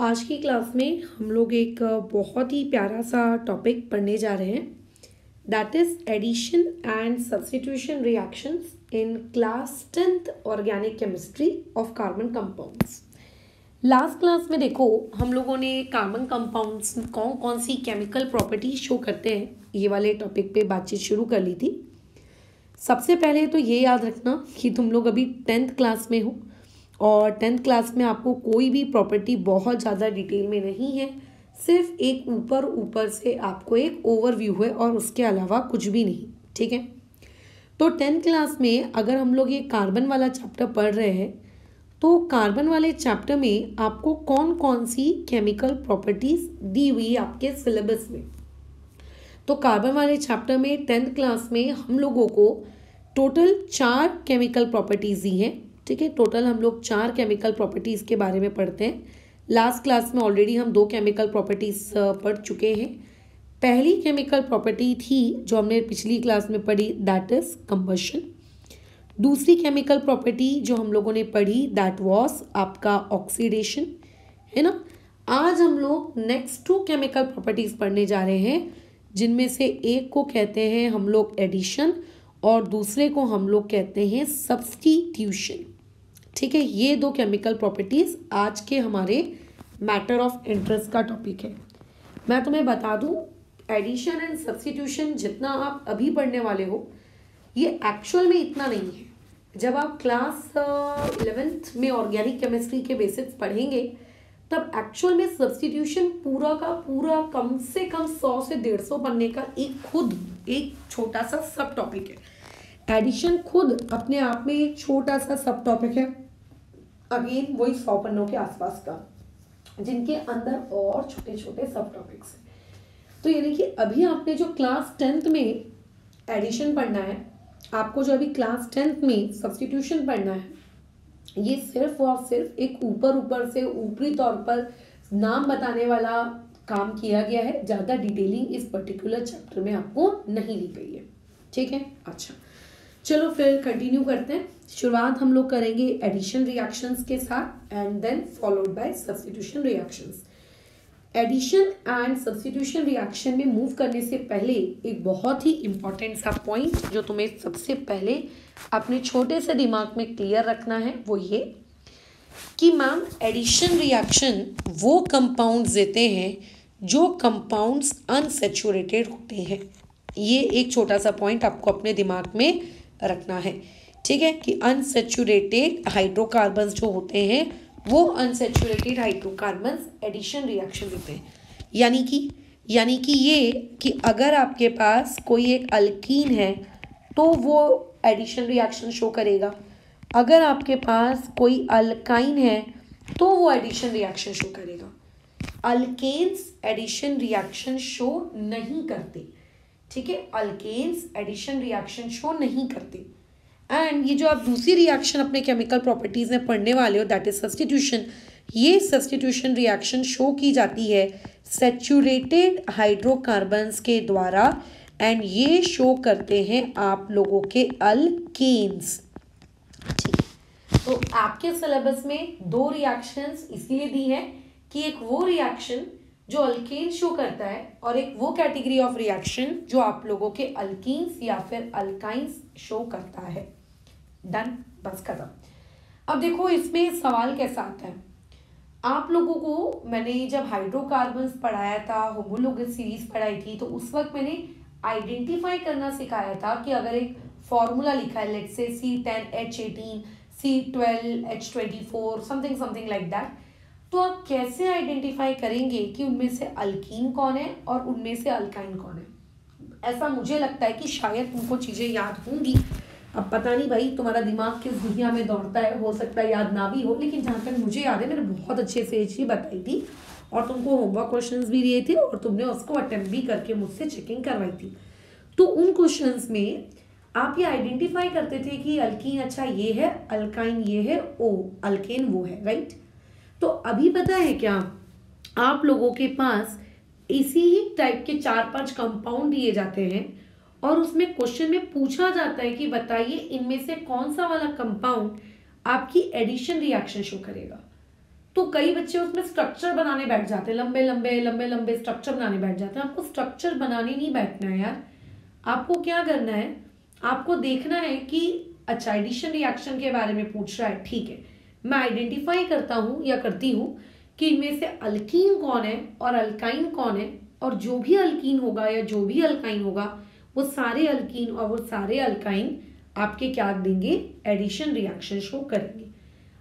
आज की क्लास में हम लोग एक बहुत ही प्यारा सा टॉपिक पढ़ने जा रहे हैं, that is addition and substitution reactions in class 10th organic chemistry of carbon compounds. Last class में देखो हम लोगों ने कार्बन कंपाउंड्स कौन कौन सी केमिकल प्रॉपर्टीज शो करते हैं ये वाले टॉपिक पे बातचीत शुरू कर ली थी। सबसे पहले तो ये याद रखना कि तुम लोग अभी 10th क्लास में हो और 10th क्लास में आपको कोई भी प्रॉपर्टी बहुत ज़्यादा डिटेल में नहीं है, सिर्फ एक ऊपर से आपको एक ओवरव्यू है और उसके अलावा कुछ भी नहीं। ठीक है, तो 10th क्लास में अगर हम लोग ये कार्बन वाला चैप्टर पढ़ रहे हैं तो कार्बन वाले चैप्टर में आपको कौन कौन सी केमिकल प्रॉपर्टीज दी हुई है आपके सिलेबस में। तो कार्बन वाले चैप्टर में 10th क्लास में हम लोगों को टोटल 4 केमिकल प्रॉपर्टीज दी हैं। ठीक है, टोटल हम लोग 4 केमिकल प्रॉपर्टीज के बारे में पढ़ते हैं। लास्ट क्लास में ऑलरेडी हम 2 केमिकल प्रॉपर्टीज पढ़ चुके हैं। पहली केमिकल प्रॉपर्टी थी जो हमने पिछली क्लास में पढ़ी, दैट इज कंबशन। दूसरी केमिकल प्रॉपर्टी जो हम लोगों ने पढ़ी दैट वाज आपका ऑक्सीडेशन, है ना। आज हम लोग नेक्स्ट 2 केमिकल प्रॉपर्टीज पढ़ने जा रहे हैं, जिनमें से एक को कहते हैं हम लोग एडिशन और दूसरे को हम लोग कहते हैं सब्स्टिट्यूशन। ठीक है, ये 2 केमिकल प्रॉपर्टीज आज के हमारे मैटर ऑफ इंटरेस्ट का टॉपिक है। मैं तुम्हें बता दूं, एडिशन एंड सब्स्टिट्यूशन जितना आप अभी पढ़ने वाले हो ये एक्चुअल में इतना नहीं है। जब आप क्लास 11th में ऑर्गेनिक केमिस्ट्री के बेसिक्स पढ़ेंगे तब एक्चुअल में सब्स्टिट्यूशन पूरा का पूरा कम से कम 100 से 150 पन्ने का एक छोटा सा सब टॉपिक है। एडिशन खुद अपने आप में एक छोटा सा सब टॉपिक है, अगेन वही 100 पन्नों के आसपास का, जिनके अंदर और छोटे छोटे सब टॉपिक्स हैं। तो यानी कि अभी आपने जो क्लास 10th में एडिशन पढ़ना है, आपको जो अभी क्लास 10th में सब्स्टिट्यूशन पढ़ना है, ये सिर्फ और सिर्फ एक ऊपर से ऊपरी तौर पर नाम बताने वाला काम किया गया है। ज़्यादा डिटेलिंग इस पर्टिकुलर चैप्टर में आपको नहीं ली गई है। ठीक है, अच्छा चलो फिर कंटिन्यू करते हैं। शुरुआत हम लोग करेंगे एडिशन रिएक्शंस के साथ and then followed by substitution reactions. Addition and substitution reaction में मूव करने से पहले एक बहुत ही इंपॉर्टेंट सा पॉइंट जो तुम्हें सबसे पहले अपने छोटे से दिमाग में क्लियर रखना है वो ये कि मैम एडिशन रिएक्शन वो कंपाउंड्स देते हैं जो कंपाउंड्स अनसैचुरेटेड होते हैं। ये एक छोटा सा पॉइंट आपको अपने दिमाग में रखना है। ठीक है, कि अनसैचुरेटेड हाइड्रोकार्बन्स जो होते हैं वो अनसैचुरेटेड हाइड्रोकार्बन्स एडिशन रिएक्शन देते हैं। यानी कि ये कि अगर आपके पास कोई एक अल्कीन है तो वो एडिशन रिएक्शन शो करेगा, अगर आपके पास कोई अल्काइन है तो वो एडिशन रिएक्शन शो करेगा। अल्केन्स एडिशन रिएक्शन शो नहीं करते। ठीक है, अल्केन्स एडिशन रिएक्शन शो नहीं करते। एंड ये जो आप दूसरी रिएक्शन अपने केमिकल प्रॉपर्टीज में पढ़ने वाले हो दैट इज सब्स्टिट्यूशन, ये सब्स्टिट्यूशन रिएक्शन शो की जाती है सैचुरेटेड हाइड्रोकार्बन्स के द्वारा एंड ये शो करते हैं आप लोगों के अल्केन्स। ठीक है, तो आपके सिलेबस में 2 रिएक्शंस इसीलिए दी है कि एक वो रिएक्शन जो अल्केन शो करता है और एक वो कैटेगरी ऑफ रिएक्शन जो आप लोगों के अल्कीन्स या फिर अल्काइंस शो करता है। डन, बस खत्म। अब देखो इसमें सवाल कैसा आता है। आप लोगों को मैंने जब हाइड्रोकार्बन्स पढ़ाया था, होमोलोगस सीरीज पढ़ाई थी, तो उस वक्त मैंने आइडेंटिफाई करना सिखाया था कि अगर एक फॉर्मूला लिखा है let's say C10H18 C12H24 something like that, तो आप कैसे आइडेंटिफाई करेंगे कि उनमें से अल्कीन कौन है और उनमें से अल्काइन कौन है। ऐसा मुझे लगता है कि शायद तुमको चीज़ें याद होंगी। अब पता नहीं भाई तुम्हारा दिमाग किस दुनिया में दौड़ता है, हो सकता है याद ना भी हो, लेकिन जहाँ तक मुझे याद है मैंने बहुत अच्छे से ये चीज़ बताई थी और तुमको होमवर्क क्वेश्चंस भी दिए थे और तुमने उसको अटेम्प्ट भी करके मुझसे चेकिंग करवाई थी। तो उन क्वेश्चंस में आप ये आइडेंटिफाई करते थे कि अल्कीन अच्छा ये है, अल्काइन ये है, ओ अल्केन वो है, राइट। तो अभी पता है क्या, आप लोगों के पास इसी ही टाइप के 4-5 कंपाउंड दिए जाते हैं और उसमें क्वेश्चन में पूछा जाता है कि बताइए इनमें से कौन सा वाला कंपाउंड आपकी एडिशन रिएक्शन शो करेगा। तो कई बच्चे उसमें स्ट्रक्चर बनाने बैठ जाते हैं, लंबे लंबे स्ट्रक्चर बनाने बैठ जाते हैं। आपको स्ट्रक्चर बनाने नहीं बैठना है यार। आपको क्या करना है, आपको देखना है कि अच्छा एडिशन रिएक्शन के बारे में पूछ रहा है, ठीक है, मैं आइडेंटिफाई करता हूं या करती हूं कि इनमें से अल्कीन कौन है और अल्काइन कौन है, और जो भी अल्कीन होगा या जो भी अल्काइन होगा वो सारे अल्कीन और वो सारे अल्काइन आपके क्या देंगे, एडिशन रिएक्शन शो करेंगे।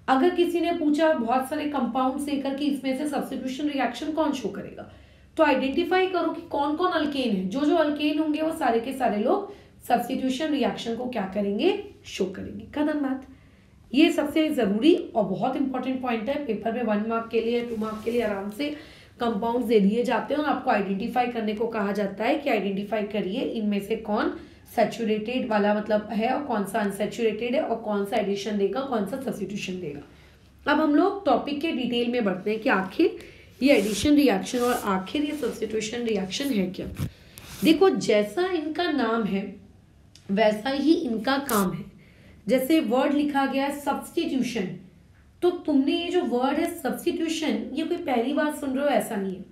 अगर किसी ने पूछा बहुत सारे कंपाउंड्स लेकर कि इसमें से सब्स्टिट्यूशन रिएक्शन कौन शो करेगा, तो आइडेंटिफाई करो कि कौन कौन अल्केन है। जो जो अल्केन होंगे वो सारे के सारे लोग सब्स्टिट्यूशन रिएक्शन को क्या करेंगे, शो करेंगे। खत्म बात। ये सबसे जरूरी और बहुत इंपॉर्टेंट पॉइंट है। पेपर में 1 मार्क के लिए 2 मार्क के लिए आराम से कंपाउंड्स दे दिए जाते हैं और आपको आइडेंटिफाई करने को कहा जाता है कि आइडेंटिफाई करिए इनमें से कौन सैचुरेटेड वाला मतलब है और कौन सा अनसैचुरेटेड है और कौन सा एडिशन देगा, कौन सा सब्स्टिट्यूशन देगा। अब हम लोग टॉपिक के डिटेल में बढ़ते हैं कि आखिर ये एडिशन रिएक्शन और आखिर ये सब्स्टिट्यूशन रिएक्शन है क्या। देखो, जैसा इनका नाम है वैसा ही इनका काम है। जैसे वर्ड लिखा गया है सब्स्टिट्यूशन, तो तुमने ये जो वर्ड है सब्स्टिट्यूशन, ये कोई पहली बार सुन रहे हो ऐसा नहीं है।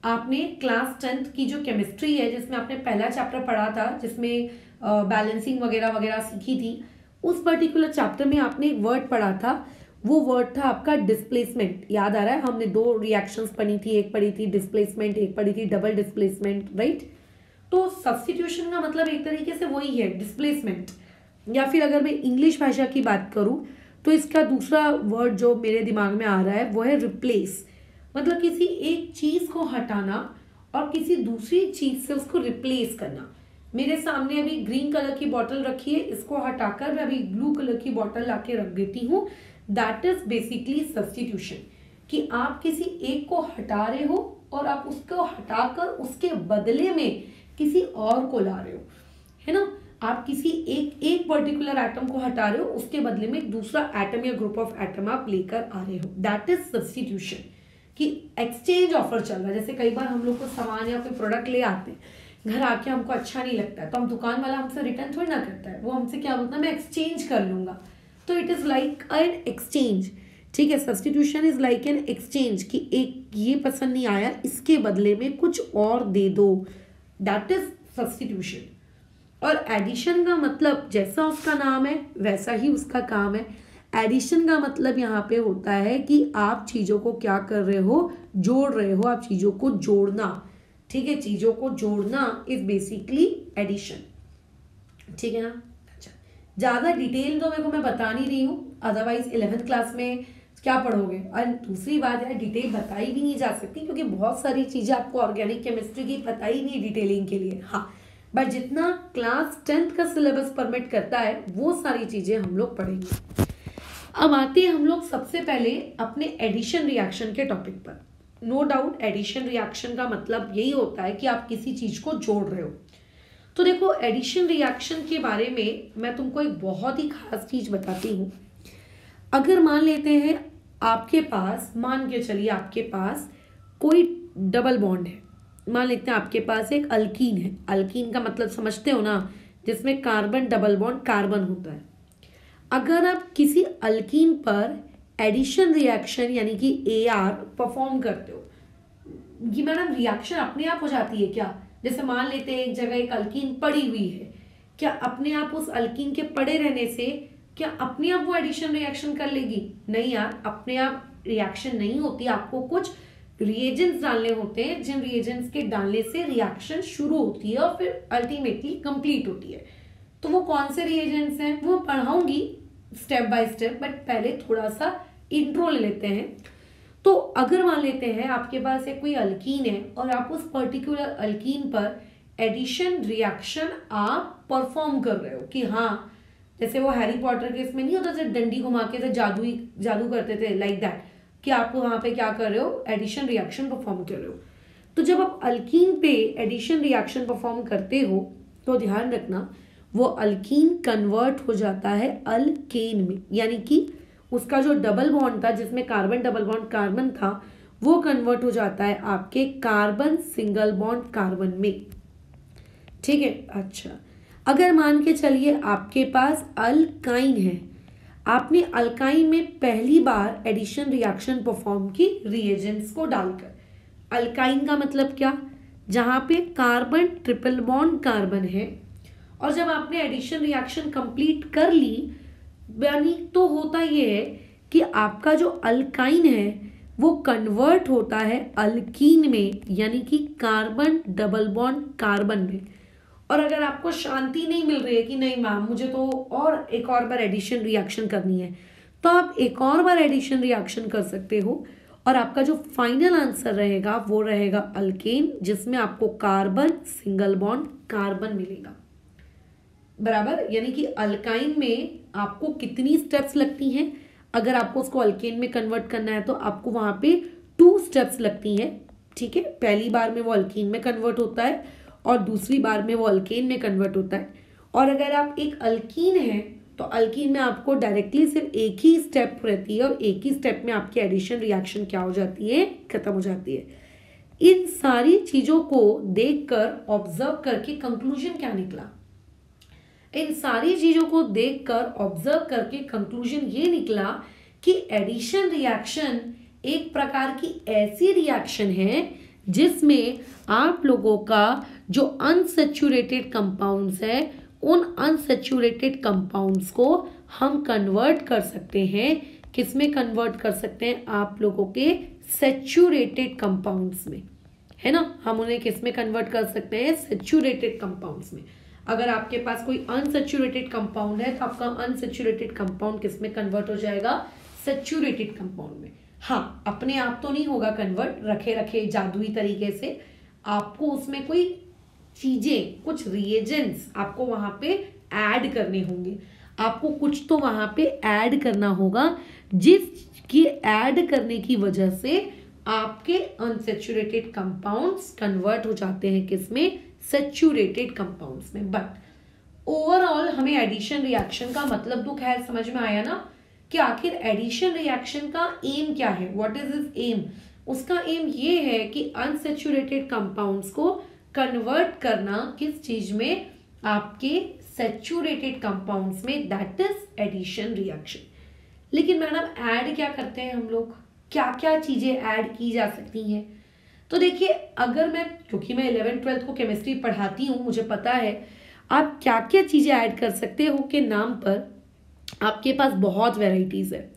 आपने क्लास 10th की जो केमिस्ट्री है जिसमें आपने पहला चैप्टर पढ़ा था, जिसमें बैलेंसिंग वगैरह वगैरह सीखी थी, उस पर्टिकुलर चैप्टर में आपने एक वर्ड पढ़ा था। वो वर्ड था आपका डिस्प्लेसमेंट। याद आ रहा है, हमने 2 रिएक्शंस पढ़ी थी, एक पढ़ी थी डिस्प्लेसमेंट, एक पढ़ी थी डबल डिस्प्लेसमेंट, राइट। तो सब्स्टिट्यूशन का मतलब एक तरीके से वही है, डिस्प्लेसमेंट। या फिर अगर मैं इंग्लिश भाषा की बात करूं तो इसका दूसरा वर्ड जो मेरे दिमाग में आ रहा है वो है रिप्लेस। मतलब किसी एक चीज को हटाना और किसी दूसरी चीज से उसको रिप्लेस करना। मेरे सामने अभी ग्रीन कलर की बॉटल रखी है, इसको हटाकर मैं अभी ब्लू कलर की बॉटल लाके रख देती हूँ। दैट इज बेसिकली सब्स्टिट्यूशन, कि आप किसी एक को हटा रहे हो और आप उसको हटाकर उसके बदले में किसी और को ला रहे हो, है ना। आप किसी एक पर्टिकुलर एटम को हटा रहे हो, उसके बदले में एक दूसरा एटम या ग्रुप ऑफ एटम आप लेकर आ रहे हो। दैट इज सब्स्टिट्यूशन, कि एक्सचेंज ऑफर चल रहा है। जैसे कई बार हम लोग को सामान या कोई प्रोडक्ट ले आते हैं, घर आके हमको अच्छा नहीं लगता है, तो हम दुकान वाला हमसे रिटर्न थोड़ी ना करता है, वो हमसे क्या बोलता है, मैं एक्सचेंज कर लूंगा। तो it is like an exchange, ठीक है। Substitution is like an exchange, कि एक ये पसंद नहीं आया, इसके बदले में कुछ और दे दो। That is substitution. और एडिशन का मतलब जैसा उसका नाम है वैसा ही उसका काम है। एडिशन का मतलब यहाँ पे होता है कि आप चीज़ों को क्या कर रहे हो, जोड़ रहे हो, आप चीज़ों को जोड़ना, ठीक है। चीज़ों को जोड़ना इज बेसिकली एडिशन, ठीक है ना। अच्छा, ज़्यादा डिटेल तो मेरे को मैं बता नहीं रही हूँ, अदरवाइज 11th क्लास में क्या पढ़ोगे। और दूसरी बात है, डिटेल बताई भी नहीं जा सकती क्योंकि बहुत सारी चीज़ें आपको ऑर्गेनिक केमिस्ट्री की पता ही नहीं डिटेलिंग के लिए। हाँ, बट जितना क्लास 10th का सिलेबस परमिट करता है वो सारी चीजें हम लोग पढ़ेंगे। अब आते हैं हम लोग सबसे पहले अपने एडिशन रिएक्शन के टॉपिक पर। नो डाउट एडिशन रिएक्शन का मतलब यही होता है कि आप किसी चीज को जोड़ रहे हो। तो देखो, एडिशन रिएक्शन के बारे में मैं तुमको एक बहुत ही खास चीज बताती हूँ। अगर मान लेते हैं आपके पास, मान के चलिए आपके पास कोई डबल बॉन्ड है। मान लेते हैं आपके पास एक अल्कीन है। अल्कीन का मतलब समझते हो ना, जिसमें कार्बन डबल बॉन्ड कार्बन होता है। अगर आप किसी अल्कीन पर एडिशन रिएक्शन यानी कि AR परफॉर्म करते हो, ये मैडम रिएक्शन अपने आप हो जाती है क्या? जैसे मान लेते हैं एक जगह एक अल्कीन पड़ी हुई है, क्या अपने आप उस अल्कीन के पड़े रहने से क्या अपने आप वो एडिशन रिएक्शन कर लेगी? नहीं यार, अपने आप रिएक्शन नहीं होती। आपको कुछ रिएजेंट्स डालने होते हैं, जिन रिएजेंट्स के डालने से रिएक्शन शुरू होती है और फिर अल्टीमेटली कंप्लीट होती है। तो वो कौन से रिएजेंट्स हैं वो पढ़ाऊंगी स्टेप बाय स्टेप, बट पहले थोड़ा सा इंट्रो ले लेते हैं। तो अगर मान लेते हैं आपके पास एक कोई अल्कीन है और आप उस पर्टिकुलर अल्कीन पर एडिशन रिएक्शन आप परफॉर्म कर रहे हो कि हाँ, जैसे वो हैरी पॉटर के इसमें नहीं होता था, डंडी घुमा के जादू करते थे, लाइक दैट, कि आप वहां पे क्या कर रहे हो, एडिशन रिएक्शन परफॉर्म कर रहे हो। तो जब आप अल्कीन पे एडिशन रिएक्शन परफॉर्म करते हो तो ध्यान रखना वो अल्कीन कन्वर्ट हो जाता है अल्केन में, यानी कि उसका जो डबल बॉन्ड था जिसमें कार्बन डबल बॉन्ड कार्बन था वो कन्वर्ट हो जाता है आपके कार्बन सिंगल बॉन्ड कार्बन में, ठीक है। अच्छा, अगर मान के चलिए आपके पास अल्काइन है, आपने अल्काइन में पहली बार एडिशन रिएक्शन परफॉर्म की रिएजेंट्स को डालकर। अल्काइन का मतलब क्या, जहां पे कार्बन ट्रिपल बॉन्ड कार्बन है, और जब आपने एडिशन रिएक्शन कंप्लीट कर ली यानी तो होता ये है कि आपका जो अल्काइन है वो कन्वर्ट होता है अल्कीन में, यानी कि कार्बन डबल बॉन्ड कार्बन में। और अगर आपको शांति नहीं मिल रही है कि नहीं मैम मुझे तो और एक और बार एडिशन रिएक्शन करनी है, तो आप एक और बार एडिशन रिएक्शन कर सकते हो और आपका जो फाइनल आंसर रहेगा वो रहेगा अल्केन, जिसमें आपको कार्बन सिंगल बॉन्ड कार्बन मिलेगा। बराबर, यानी कि अल्काइन में आपको कितनी स्टेप्स लगती हैं, अगर आपको उसको अल्केन में कन्वर्ट करना है तो आपको वहां पे 2 स्टेप्स लगती हैं। ठीक है, पहली बार में वो अल्कीन में कन्वर्ट होता है और दूसरी बार में वो अल्केन में कन्वर्ट होता है। और अगर आप एक अल्कीन है तो अल्कीन में आपको डायरेक्टली सिर्फ एक ही स्टेप रहती है और एक ही स्टेप में आपकी एडिशन रिएक्शन क्या हो जाती है, खत्म हो जाती है। इन सारी चीजों को देखकर ऑब्जर्व करके कंक्लूजन क्या निकला, इन सारी चीजों को देखकर ऑब्जर्व करके कंक्लूजन ये निकला कि एडिशन रिएक्शन एक प्रकार की ऐसी रिएक्शन है जिसमें आप लोगों का जो अनसैचुरेटेड कंपाउंड्स है उन अनसैचुरेटेड कंपाउंड्स को हम कन्वर्ट कर सकते हैं। किसमें कन्वर्ट कर सकते हैं, आप लोगों के सैचुरेटेड कंपाउंड्स में, है ना। हम उन्हें किसमें कन्वर्ट कर सकते हैं, सैचुरेटेड कंपाउंड्स में। अगर आपके पास कोई अनसैचुरेटेड कंपाउंड है तो आपका अनसैचुरेटेड कंपाउंड किसमें कन्वर्ट हो जाएगा, सैचुरेटेड कंपाउंड में। हाँ, अपने आप तो नहीं होगा कन्वर्ट, रखे रखे जादुई तरीके से आपको उसमें कोई चीजें, कुछ रिएजेंट्स आपको वहां पे ऐड करने होंगे, आपको कुछ तो वहां पे ऐड करना होगा जिसकी ऐड करने की वजह से आपके अनसैचुरेटेड कंपाउंड्स कन्वर्ट हो जाते हैं किसमें, सैचुरेटेड कंपाउंड्स में। बट ओवरऑल हमें एडिशन रिएक्शन का मतलब तो खैर समझ में आया ना कि आखिर एडिशन रिएक्शन का एम क्या है, व्हाट इज इज एम। उसका एम ये है कि अनसैचुरेटेड कंपाउंड्स को कन्वर्ट करना किस चीज में, आपके सैचुरेटेड कंपाउंड्स में, दैट इज एडिशन रिएक्शन। लेकिन मैडम ऐड क्या करते हैं हम लोग, क्या क्या चीजें ऐड की जा सकती हैं। तो देखिए, अगर मैं, क्योंकि मैं 11th-12th को केमिस्ट्री पढ़ाती हूँ, मुझे पता है आप क्या क्या चीजें ऐड कर सकते हो के नाम पर आपके पास बहुत वेराइटीज है।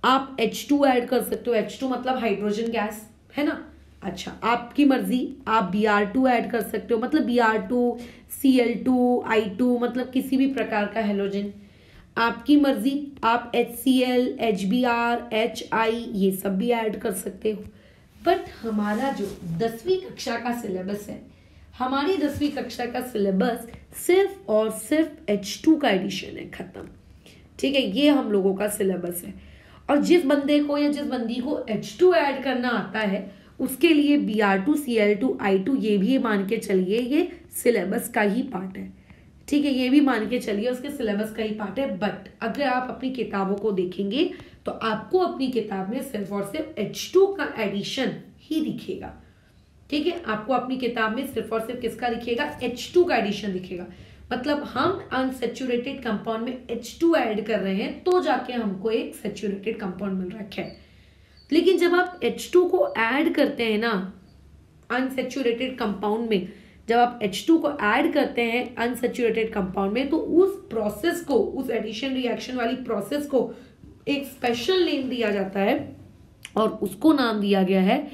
आप H2 ऐड कर सकते हो, H2 मतलब हाइड्रोजन गैस, है ना। अच्छा, आपकी मर्जी, आप Br2 ऐड कर सकते हो, मतलब Br2, Cl2, I2, मतलब किसी भी प्रकार का हेलोजन। आपकी मर्जी, आप HCl, HBr, HI ये सब भी ऐड कर सकते हो। बट हमारा जो 10वीं कक्षा का सिलेबस है, हमारी 10वीं कक्षा का सिलेबस सिर्फ और सिर्फ H2 का एडिशन है, खत्म। ठीक है, ये हम लोगों का सिलेबस है। और जिस बंदे को या जिस बंदी को H2 ऐड करना आता है उसके लिए Br2, Cl2, I2 ये भी मान के चलिए ये सिलेबस का ही पार्ट है। ठीक है, ये भी मान के चलिए उसके सिलेबस का ही पार्ट है। बट अगर आप अपनी किताबों को देखेंगे तो आपको अपनी किताब में सिर्फ और सिर्फ H2 का एडिशन ही दिखेगा। ठीक है, आपको अपनी किताब में सिर्फ और सिर्फ किसका दिखेगा, H2 का एडिशन दिखेगा। मतलब हम अनसैचुरेटेड कंपाउंड में H2 ऐड कर रहे हैं तो जाके हमको एक सैचुरेटेड कंपाउंड मिल रहा है। लेकिन जब आप H2 को ऐड करते हैं ना अनसैचुरेटेड कंपाउंड में, जब आप H2 को ऐड करते हैं अनसैचुरेटेड कंपाउंड में, तो उस प्रोसेस को, उस एडिशन रिएक्शन वाली प्रोसेस को एक स्पेशल नेम दिया जाता है और उसको नाम दिया गया है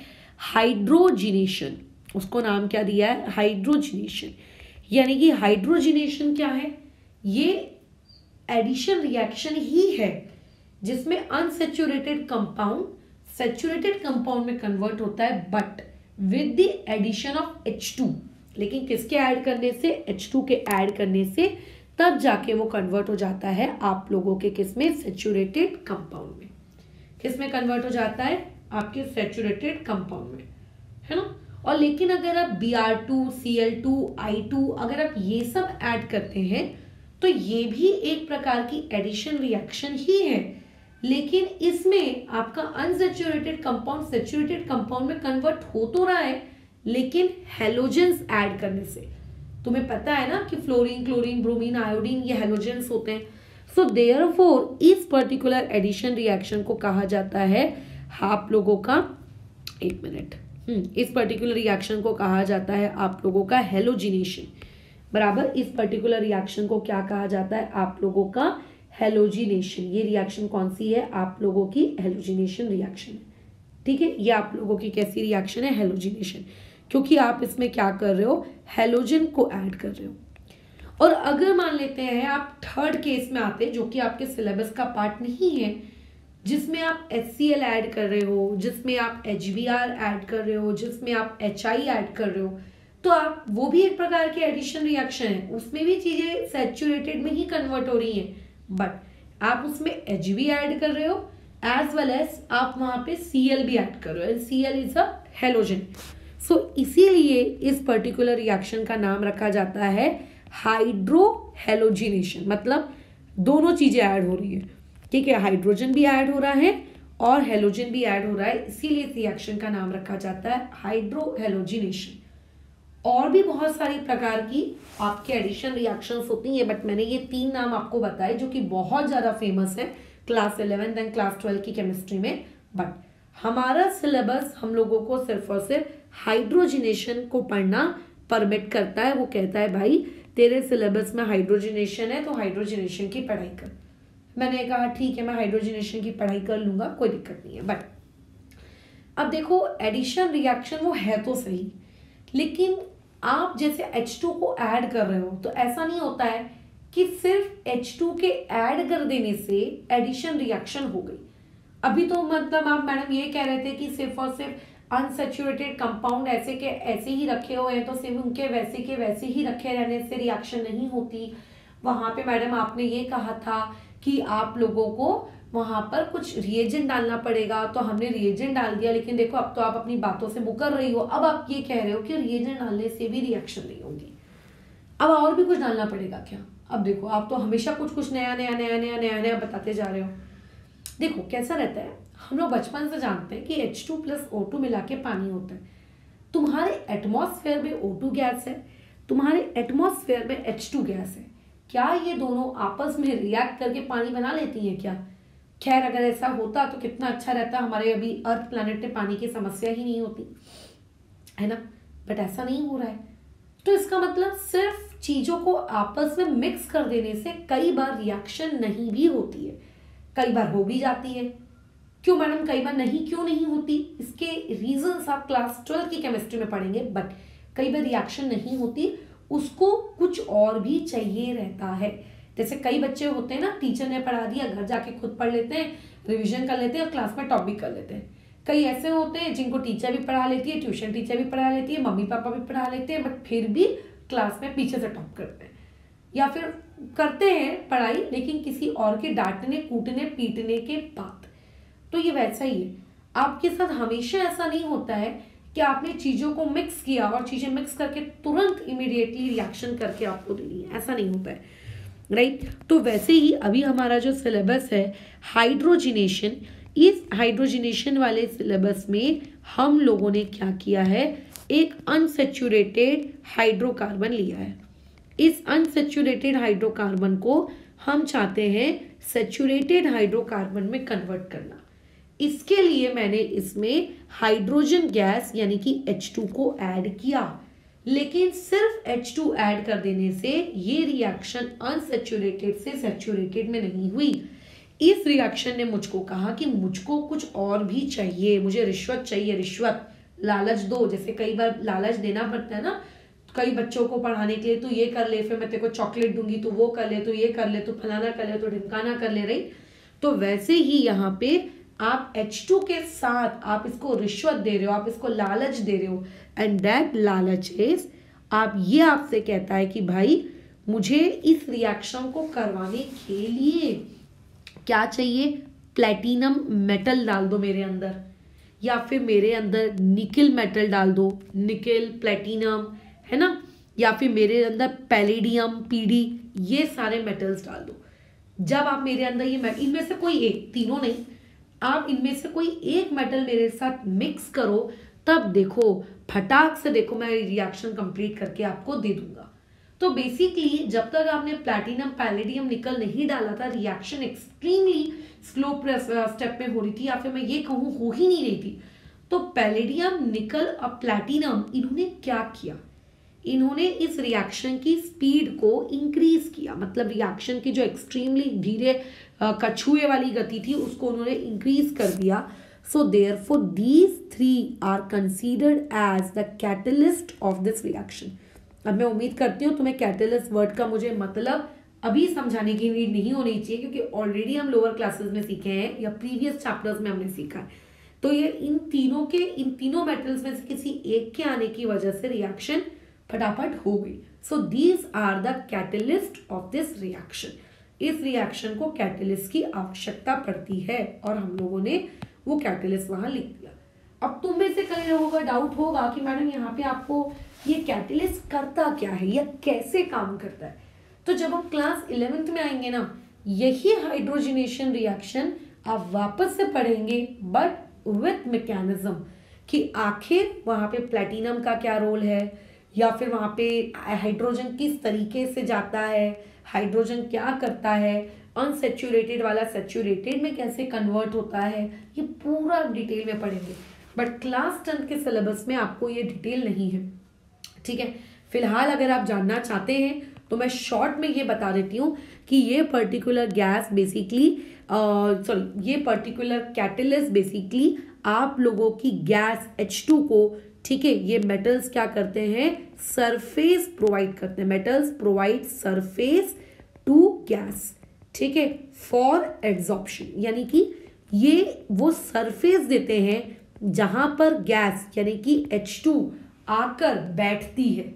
हाइड्रोजिनेशन। उसको नाम क्या दिया है, हाइड्रोजिनेशन। यानी कि हाइड्रोजिनेशन क्या है, ये एडिशन रिएक्शन ही है जिसमें अनसैचुरेटेड कंपाउंड सैचुरेटेड कंपाउंड में कन्वर्ट होता है, but with the addition of H2। लेकिन किसके ऐड करने से, H2 के ऐड करने से, तब जाके वो कन्वर्ट हो जाता है आप लोगों के किसमें, सैचुरेटेड कंपाउंड में। किसमें कन्वर्ट हो जाता है, आपके सैचुरेटेड कंपाउंड में, है ना। और लेकिन अगर आप Br2, Cl2, I2 अगर आप ये सब ऐड करते हैं तो ये भी एक प्रकार की एडिशन रिएक्शन ही है, लेकिन इसमें आपका अनसैचुरेटेड कंपाउंड सैचुरेटेड कंपाउंड में कन्वर्ट हो तो रहा है, लेकिन हेलोजेंस ऐड करने से। तुम्हें पता है ना कि फ्लोरीन, क्लोरीन, ब्रोमीन, आयोडीन ये हेलोजेंस होते हैं। सो देयरफॉर इस पर्टिकुलर एडिशन रिएक्शन को कहा जाता है आप लोगों का, एक मिनट, इस पर्टिकुलर रिएक्शन को कहा जाता है आप लोगों का हेलोजिनेशन, बराबर। इस पर्टिकुलर रिएक्शन को क्या कहा जाता है आप लोगों का, हेलोजिनेशन। ये रिएक्शन कौन सी है, आप लोगों की हेलोजिनेशन रिएक्शन है, ठीक है। ये आप लोगों की कैसी रिएक्शन है, हेलोजिनेशन, क्योंकि आप इसमें क्या कर रहे हो, हेलोजन को ऐड कर रहे हो। और अगर मान लेते हैं आप थर्ड केस में आते हैं, जो कि आपके सिलेबस का पार्ट नहीं है, जिसमें आप HCl ऐड कर रहे हो, जिसमें आप HBr ऐड कर रहे हो, जिसमें आप HI ऐड कर रहे हो, तो आप वो भी एक प्रकार की एडिशन रिएक्शन है, उसमें भी चीजें सैचुरेटेड में ही कन्वर्ट हो रही हैं, बट आप उसमें Hb ऐड कर रहे हो एज वेल एज आप वहां पे Cl भी ऐड कर रहे हो। Cl is a halogen. So इसीलिए इस पर्टिकुलर रिएक्शन का नाम रखा जाता है हाइड्रोहेलोजिनेशन, मतलब दोनों चीजें ऐड हो रही है, ठीक है। हाइड्रोजन भी ऐड हो रहा है और हेलोजन भी ऐड हो रहा है, इसीलिए इस रिएक्शन का नाम रखा जाता है हाइड्रोहेलोजिनेशन। और भी बहुत सारी प्रकार की आपके एडिशन रिएक्शंस होती हैं, बट मैंने ये 3 नाम आपको बताए जो कि बहुत ज्यादा फेमस है क्लास 11 एंड क्लास 12 की केमिस्ट्री में। बट हमारा सिलेबस हम लोगों को सिर्फ और सिर्फ हाइड्रोजिनेशन को पढ़ना परमिट करता है। वो कहता है भाई तेरे सिलेबस में हाइड्रोजिनेशन है तो हाइड्रोजिनेशन की पढ़ाई कर। मैंने कहा ठीक है, मैं हाइड्रोजिनेशन की पढ़ाई कर लूंगा, कोई दिक्कत नहीं है। बट अब देखो एडिशन रिएक्शन वो है तो सही, लेकिन आप जैसे H2 को ऐड कर रहे हो तो ऐसा नहीं होता है कि सिर्फ H2 के ऐड कर देने से एडिशन रिएक्शन हो गई। अभी तो मतलब आप मैडम ये कह रहे थे कि सिर्फ और सिर्फ अनसैचुरेटेड कंपाउंड ऐसे के ऐसे ही रखे हुए हैं तो सिर्फ उनके वैसे के वैसे ही रखे रहने से रिएक्शन नहीं होती। वहां पे मैडम आपने ये कहा था कि आप लोगों को वहां पर कुछ रिएजेंट डालना पड़ेगा, तो हमने रिएजेंट डाल दिया, लेकिन देखो अब तो आप अपनी बातों से मुकर रही हो। अब आप ये कह रहे हो कि रिएजेंट डालने से भी रिएक्शन नहीं होगी, अब और भी कुछ डालना पड़ेगा क्या? अब देखो आप तो हमेशा कुछ कुछ नया नया नया नया नया नया बताते जा रहे हो। देखो कैसा रहता है, हम लोग बचपन से जानते हैं कि H2 प्लस O2 मिला के पानी होता है। तुम्हारे एटमॉस्फेयर में O2 गैस है, तुम्हारे एटमॉस्फेयर में H2 गैस है, क्या ये दोनों आपस में रिएक्ट करके पानी बना लेती हैं क्या? खैर अगर ऐसा होता तो कितना अच्छा रहता, हमारे अभी अर्थ प्लैनेट में पानी की समस्या ही नहीं होती है ना, बट ऐसा नहीं हो रहा है। तो इसका मतलब सिर्फ चीजों को आपस में मिक्स कर देने से कई बार रिएक्शन नहीं भी होती है, कई बार हो भी जाती है। क्यों मैडम कई बार नहीं, क्यों नहीं होती? इसके रीजंस आप क्लास 12 की केमिस्ट्री में पढ़ेंगे। बट कई बार रिएक्शन नहीं होती, उसको कुछ और भी चाहिए रहता है। जैसे कई बच्चे होते हैं ना, टीचर ने पढ़ा दिया, घर जाके खुद पढ़ लेते हैं, रिवीजन कर लेते हैं और क्लास में टॉप भी कर लेते हैं। कई ऐसे होते हैं जिनको टीचर भी पढ़ा लेती है, ट्यूशन टीचर भी पढ़ा लेती है, मम्मी पापा भी पढ़ा लेते हैं, बट फिर भी क्लास में पीछे से टॉप करते हैं, या फिर करते हैं पढ़ाई लेकिन किसी और के डांटने कूटने पीटने के बाद। तो ये वैसा ही है, आपके साथ हमेशा ऐसा नहीं होता है कि आपने चीजों को मिक्स किया और चीजें मिक्स करके तुरंत इमीडिएटली रिएक्शन करके आपको दे दी, ऐसा नहीं होता है, राइट। तो वैसे ही अभी हमारा जो सिलेबस है हाइड्रोजिनेशन, इस हाइड्रोजिनेशन वाले सिलेबस में हम लोगों ने क्या किया है, एक अनसैचुरेटेड हाइड्रोकार्बन लिया है। इस अनसैचुरेटेड हाइड्रोकार्बन को हम चाहते हैं सैचुरेटेड हाइड्रोकार्बन में कन्वर्ट करना। इसके लिए मैंने इसमें हाइड्रोजन गैस यानी कि H2 को ऐड किया, लेकिन सिर्फ H2 ऐड कर देने से ये रिएक्शन अनसैचुरेटेड से सैचुरेटेड में नहीं हुई। इस रिएक्शन ने मुझको कहा कि मुझको कुछ और भी चाहिए, मुझे रिश्वत चाहिए, रिश्वत लालच दो। जैसे कई बार लालच देना पड़ता है ना कई बच्चों को पढ़ाने के लिए, तू ये कर ले फिर मैं तेरे को चॉकलेट दूंगी, तू वो कर ले, तू ये कर ले, तू फलाना कर ले, तू ढिमकाना कर ले, रही। तो वैसे ही यहाँ पे आप H2 के साथ आप इसको रिश्वत दे रहे हो, आप इसको लालच दे रहे हो, एंड दैट लालच इज, आप ये आपसे कहता है कि भाई मुझे इस रिएक्शन को करवाने के लिए क्या चाहिए, प्लेटिनम मेटल डाल दो मेरे अंदर, या फिर मेरे अंदर निकल मेटल डाल दो, निकल प्लेटिनम है ना, या फिर मेरे अंदर पैलेडियम पीडी, ये सारे मेटल्स डाल दो। जब आप मेरे अंदर ये इनमें से कोई एक, तीनों नहीं, आप इनमें से कोई एक मेटल मेरे साथ मिक्स करो, तब देखो फटाक से देखो मैं रिएक्शन कंप्लीट करके आपको दे दूंगा। तो बेसिकली जब तक आपने प्लैटिनम पैलेडियम निकल नहीं डाला था, रिएक्शन एक्सट्रीमली स्लो स्टेप में हो रही थी, या फिर मैं ये कहूँ हो ही नहीं रही थी। तो पैलेडियम निकल अब प्लैटिनम, इन्होंने क्या किया, इन्होंने इस रिएक्शन की स्पीड को इंक्रीज किया, मतलब रिएक्शन की जो एक्सट्रीमली धीरे कछुए वाली गति थी उसको उन्होंने इंक्रीज कर दिया। So therefore these three are considered as the catalyst of this reaction. अब मैं उम्मीद करती हूँ तुम्हें कैटलिस्ट वर्ड का मुझे मतलब अभी समझाने की नीड नहीं होनी चाहिए, क्योंकि ऑलरेडी हम लोअर क्लासेस में सीखे हैं या प्रीवियस चैप्टर्स में हमने सीखा है। तो ये इन तीनों मेटल्स में से किसी एक के आने की वजह से रिएक्शन फटाफट हो गई। So these are the catalyst of this reaction. इस रिएक्शन को कैटलिस्ट की आवश्यकता पड़ती है और हम लोगों ने वो कैटलिस्ट वहां लिख दिया। अब तुम में से कई लोगों का डाउट होगा कि मैडम यहाँ पे आपको ये कैटलिस्ट करता क्या है या कैसे काम करता है। तो जब हम क्लास 11th में आएंगे ना, यही हाइड्रोजनेशन रिएक्शन आप वापस से पढ़ेंगे, बट विथ मैकेनिज्म, कि आखिर वहां पे प्लैटिनम का क्या रोल है, या फिर वहां पे हाइड्रोजन किस तरीके से जाता है, हाइड्रोजन क्या करता है, अनसेचुरेटेड वाला सेचुरेटेड में कैसे कन्वर्ट होता है, ये पूरा डिटेल में पढ़ेंगे। बट क्लास 10 के सिलेबस में आपको ये डिटेल नहीं है, ठीक है। फिलहाल अगर आप जानना चाहते हैं तो मैं शॉर्ट में ये बता देती हूँ कि ये पर्टिकुलर गैस बेसिकली ये पर्टिकुलर कैटलिस्ट बेसिकली आप लोगों की गैस H2 को, ठीक है, ये मेटल्स क्या करते हैं, सरफेस प्रोवाइड करते हैं। Metals provide surface to gas, ठीक है, फॉर एब्जॉर्प्शन, यानी कि ये वो सरफेस देते हैं जहां पर गैस यानी कि H2 आकर बैठती है,